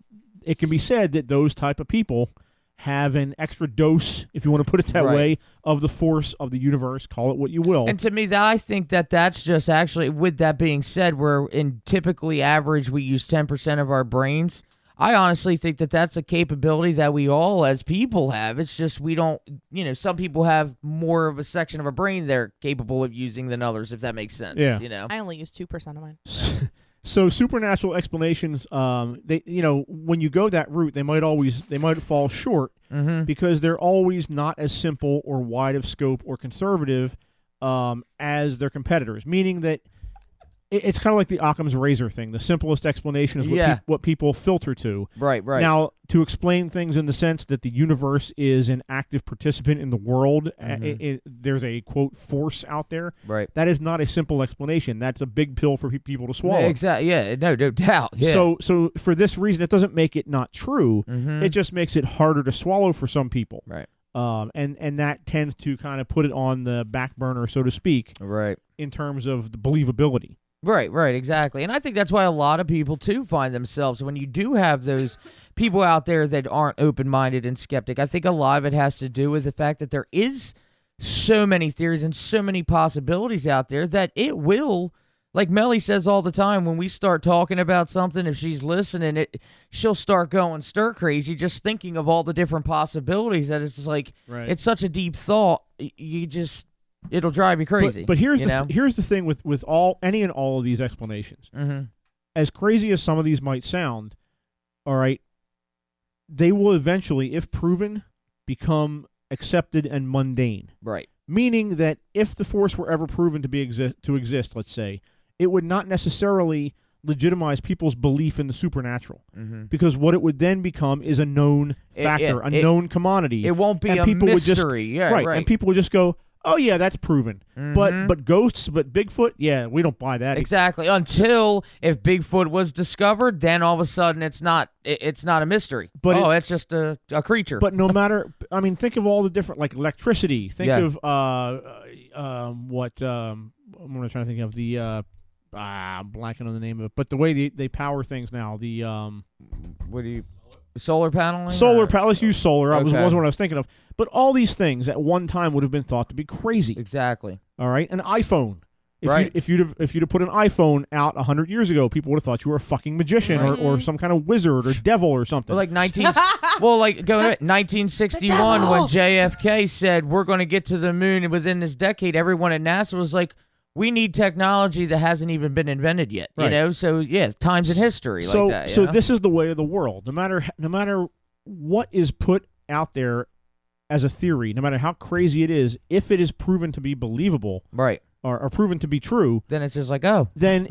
it can be said that those type of people have an extra dose, if you want to put it that way, of the force of the universe. Call it what you will. And to me, I think that's just actually, with that being said, we're in typically average, we use 10% of our brains. I honestly think that that's a capability that we all as people have. It's just we don't, some people have more of a section of a brain they're capable of using than others, if that makes sense. Yeah. I only use 2% of mine. So supernatural explanations, they, when you go that route, they might fall short because they're always not as simple or wide of scope or conservative as their competitors. Meaning that it's kind of like the Occam's razor thing. The simplest explanation is what people filter to. Right. Now, to explain things in the sense that the universe is an active participant in the world, there's a, quote, force out there. Right. That is not a simple explanation. That's a big pill for people to swallow. Exactly. Yeah, no doubt. Yeah. So for this reason, it doesn't make it not true. It just makes it harder to swallow for some people. Right. And that tends to kind of put it on the back burner, so to speak. Right. In terms of the believability. Right, exactly. And I think that's why a lot of people, too, find themselves, when you do have those people out there that aren't open-minded and skeptic, I think a lot of it has to do with the fact that there is so many theories and so many possibilities out there that it will like Melly says all the time, when we start talking about something, if she's listening, she'll start going stir crazy just thinking of all the different possibilities. That it's just like it's such a deep thought. It'll drive you crazy. But here's the thing with any and all of these explanations. Mm-hmm. As crazy as some of these might sound, all right, they will eventually, if proven, become accepted and mundane. Right. Meaning that if the Force were ever proven to exist, let's say, it would not necessarily legitimize people's belief in the supernatural, because what it would then become is a known factor, a known commodity. It won't be a mystery. Right. And people would just go, "Oh yeah, that's proven." But ghosts, but Bigfoot, yeah, we don't buy that. Exactly. Until if Bigfoot was discovered, then all of a sudden it's not a mystery. But it's just a creature. But no matter, I mean, think of all the different, like electricity. Think of what I'm trying to think of the. I'm blanking on the name of it, but the way they power things now, the solar paneling? Let's use solar. Wasn't what I was thinking of. But all these things at one time would have been thought to be crazy. Exactly. All right, an iPhone. Right. If you'd have put an iPhone out 100 years ago, people would have thought you were a fucking magician or some kind of wizard or devil or something. Like 1961 when JFK said we're going to get to the moon within this decade. Everyone at NASA was like, we need technology that hasn't even been invented yet, you know? So, yeah, times in history like that. So this is the way of the world. No matter what is put out there as a theory, no matter how crazy it is, if it is proven to be believable or proven to be true, then it's just like, then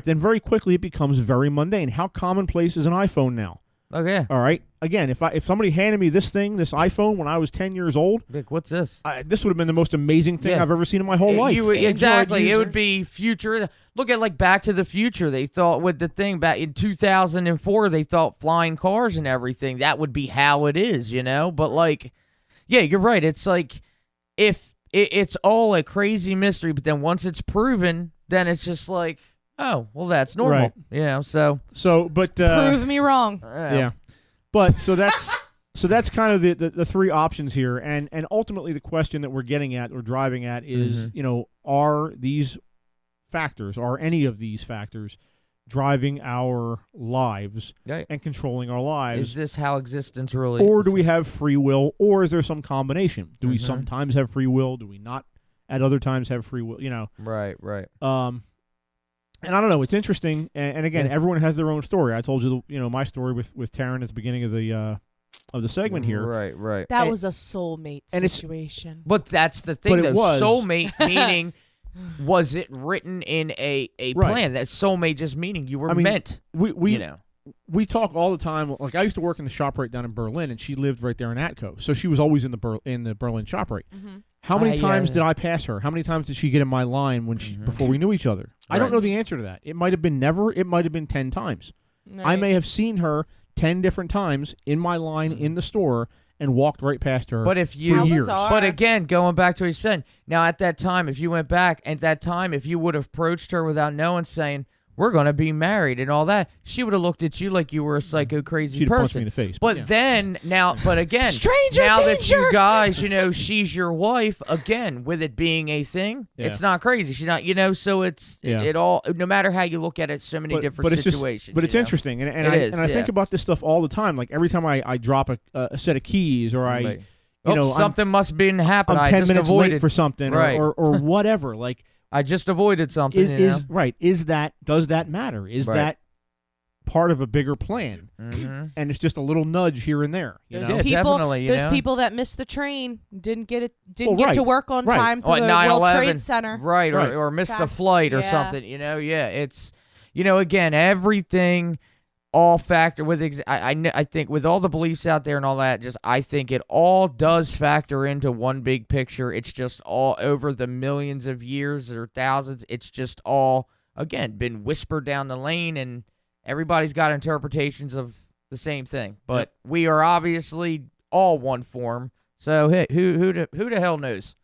very quickly it becomes very mundane. How commonplace is an iPhone now? Okay. All right. Again, if somebody handed me this iPhone, when I was 10 years old, like, what's this? This would have been the most amazing thing I've ever seen in my whole life. Exactly. It would be future. Look at like Back to the Future. They thought with the thing back in 2004, they thought flying cars and everything. That would be how it is, you know? But like, yeah, you're right. It's like if it's all a crazy mystery, but then once it's proven, then it's just like, oh, well, that's normal. Right. You know, so but prove me wrong. Yeah. But so that's kind of the three options here, and ultimately the question that we're getting at or driving at is, are these factors, are any of these factors driving our lives and controlling our lives? Is this how existence really or is? do we have free will, or is there some combination? Do we sometimes have free will? Do we not at other times have free will? Right. And I don't know. It's interesting, and again, everyone has their own story. I told you, my story with Taryn at the beginning of the segment here. Right. That was a soulmate situation. But that's the thing, though. Soulmate meaning, was it written in a plan? That soulmate just meaning you were meant. We talk all the time. Like, I used to work in the ShopRite down in Berlin, and she lived right there in Atco, so she was always in the Berlin ShopRite. How many times did I pass her? How many times did she get in my line when before we knew each other? I don't know the answer to that. It might have been never. It might have been 10 times. Right. I may have seen her 10 different times in my line in the store and walked right past her. But for years. But again, going back to what you said, now at that time, if you went back at that time, if you would have approached her without knowing, saying, we're going to be married and all that, she would have looked at you like you were a psycho crazy She'd person. punched me in the face. But again, stranger now danger! that you guys, she's your wife, again, with it being a thing, it's not crazy. She's not, so it all, no matter how you look at it, so many different situations. But it's interesting. And I think about this stuff all the time. Like, every time I drop a set of keys or something must have been happening. I'm 10 minutes late for something or whatever. Like, I just avoided something. Does that matter? Is that part of a bigger plan? And it's just a little nudge here and there. Those people that missed the train didn't get to work on time to the World Trade Center. Right. Or missed a flight or something. It's again, everything all factor with I think with all the beliefs out there and all that, I think it all does factor into one big picture. It's just all over the millions of years or thousands. It's just all, again, been whispered down the lane, and everybody's got interpretations of the same thing. But we are obviously all one form. So hey, who the hell knows?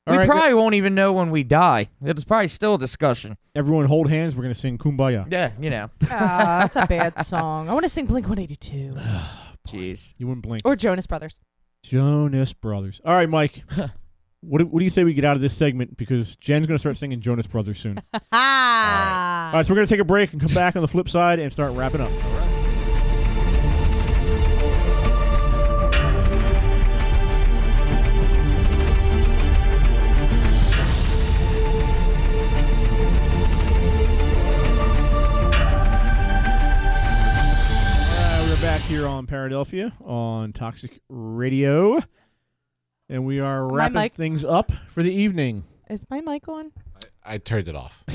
We probably won't even know when we die. It's probably still a discussion. Everyone hold hands. We're going to sing Kumbaya. Yeah, That's a bad song. I want to sing Blink-182. Jeez. You wouldn't blink. Or Jonas Brothers. Jonas Brothers. All right, Mike. what do you say we get out of this segment? Because Jen's going to start singing Jonas Brothers soon. All right, so we're going to take a break and come back on the flip side and start wrapping up. All right. Back here on Paradelphia on Toxic Radio, and we are wrapping things up for the evening. Is my mic on? I turned it off.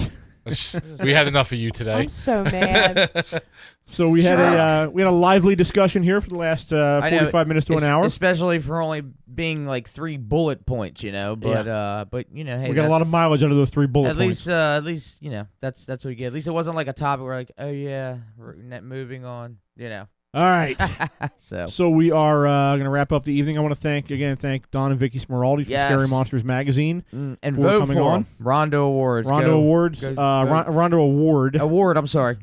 We had enough of you today. I'm so mad. So we had a lively discussion here for the last 45 minutes to an hour, especially for only being like 3 bullet points, you know. But you know, hey, we got a lot of mileage out of those 3 bullet points. At least you know that's what we get. At least it wasn't like a topic where like, oh yeah, we're moving on, you know. All right. So we are going to wrap up the evening. I want to thank Don and Vicky Smeraldi from Scary Monsters Magazine and for vote coming for on. Rondo Awards. Rondo Awards. Rondo Award. Award, I'm sorry.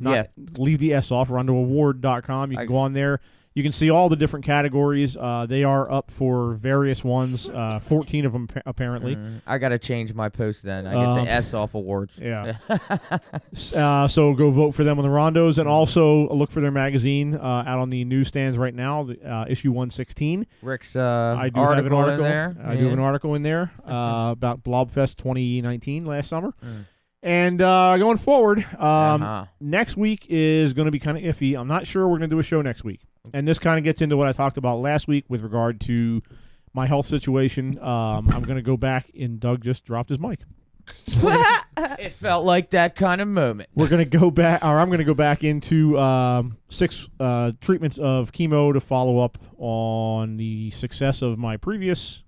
Leave the S off. RondoAward.com. You can go on there. You can see all the different categories. They are up for various ones, 14 of them apparently. I got to change my post then. I get the S off awards. Yeah. So go vote for them on the Rondos, and also look for their magazine out on the newsstands right now, issue 116. Rick's I do have an article in there. I do have an article in there about Blobfest 2019 last summer. And going forward, next week is going to be kind of iffy. I'm not sure we're going to do a show next week. And this kind of gets into what I talked about last week with regard to my health situation. I'm going to go back, and Doug just dropped his mic. It felt like that kind of moment. We're going to go back, or I'm going to go back into 6 treatments of chemo to follow up on the success of my previous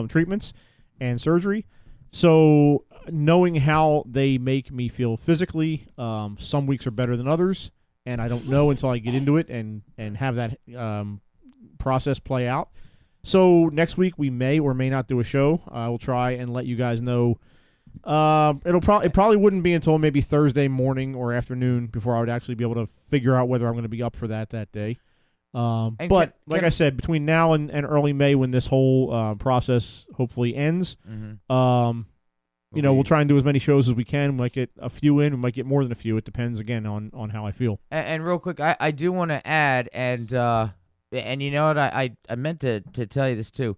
treatments and surgery. So knowing how they make me feel physically, some weeks are better than others. And I don't know until I get into it and have that process play out. So next week we may or may not do a show. I will try and let you guys know. It probably wouldn't be until maybe Thursday morning or afternoon before I would actually be able to figure out whether I'm going to be up for that day. But like I said, between now and early May, when this whole process hopefully ends, you know, we'll try and do as many shows as we can. We might get a few in. We might get more than a few. It depends, again, on how I feel. And real quick, I do want to add, and you know what, I meant to tell you this too.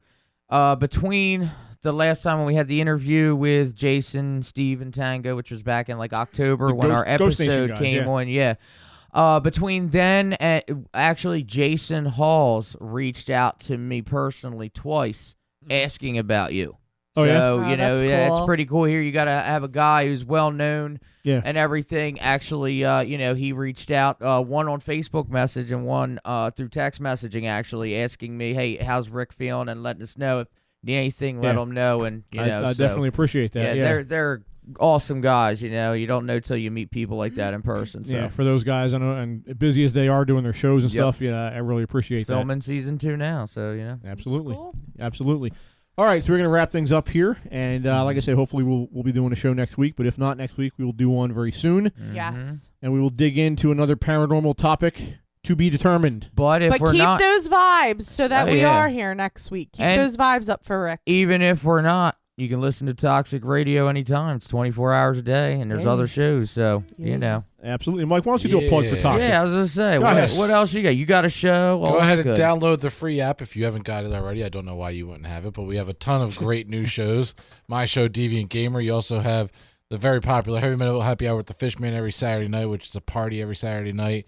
Between the last time when we had the interview with Jason, Steve, and Tango, which was back in like October when our episode came on, between then and actually Jason Halls reached out to me personally twice asking about you. Oh, so, yeah? you know, that's cool. It's pretty cool here. You got to have a guy who's well-known and everything. Actually, you know, he reached out, one on Facebook message and one through text messaging, actually, asking me, hey, how's Rick feeling, and letting us know if you need anything, let him know. And, you know, I definitely appreciate that. Yeah, they're awesome guys, you know. You don't know till you meet people like that in person. So. Yeah, for those guys, I know, and busy as they are doing their shows and stuff, I really appreciate that. Filming season 2 now, so, you know. Absolutely. Cool. Absolutely. All right, so we're going to wrap things up here, and like I said, hopefully we'll be doing a show next week, but if not next week, we will do one very soon. Yes. And we will dig into another paranormal topic to be determined. But if we're keep not, those vibes so that we are here next week. Keep And those vibes up for Rick. even if we're not, you can listen to Toxic Radio anytime. It's 24 hours a day, and there's other shows, so, you know. Absolutely. Mike, why don't you do a plug for Toxic? Yeah, I was going to say, what else you got? You got a show? Go ahead and download the free app if you haven't got it already. I don't know why you wouldn't have it, but we have a ton of great new shows. My show, Deviant Gamer. You also have the very popular Heavy Metal Happy Hour with the Fishman every Saturday night, which is a party every Saturday night.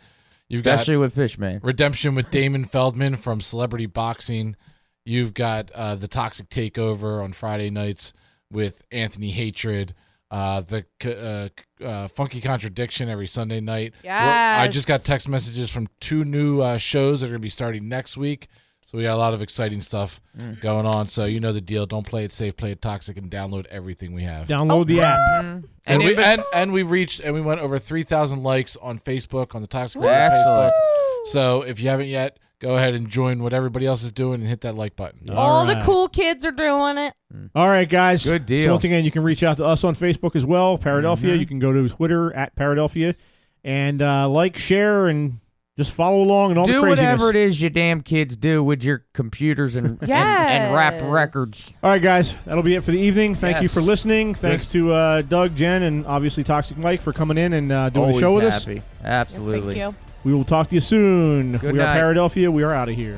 Especially with Fishman. Redemption with Damon Feldman from Celebrity Boxing. You've got the Toxic Takeover on Friday nights with Anthony Hatred. The Funky Contradiction every Sunday night. Yes. I just got text messages from 2 new shows that are going to be starting next week. So we got a lot of exciting stuff going on. So you know the deal. Don't play it safe. Play it toxic, and download everything we have. Download the app. And we went over 3,000 likes on Facebook, on the Toxic Radio Facebook. So if you haven't yet, go ahead and join what everybody else is doing and hit that like button. All the cool kids are doing it. All right, guys. Good deal. So once again, you can reach out to us on Facebook as well, Paradelphia. You can go to Twitter at Paradelphia and like, share, and just follow along and all do the craziness. whatever it is you damn kids do with your computers and wrapped records. All right, guys, that'll be it for the evening. Thank you for Yes. listening. Thanks to Doug, Jen, and obviously Toxic Mike for coming in and doing Always the show with happy. us. Absolutely. Thank you. We will talk to you soon. Good We are night. Paradelphia. We are out of here.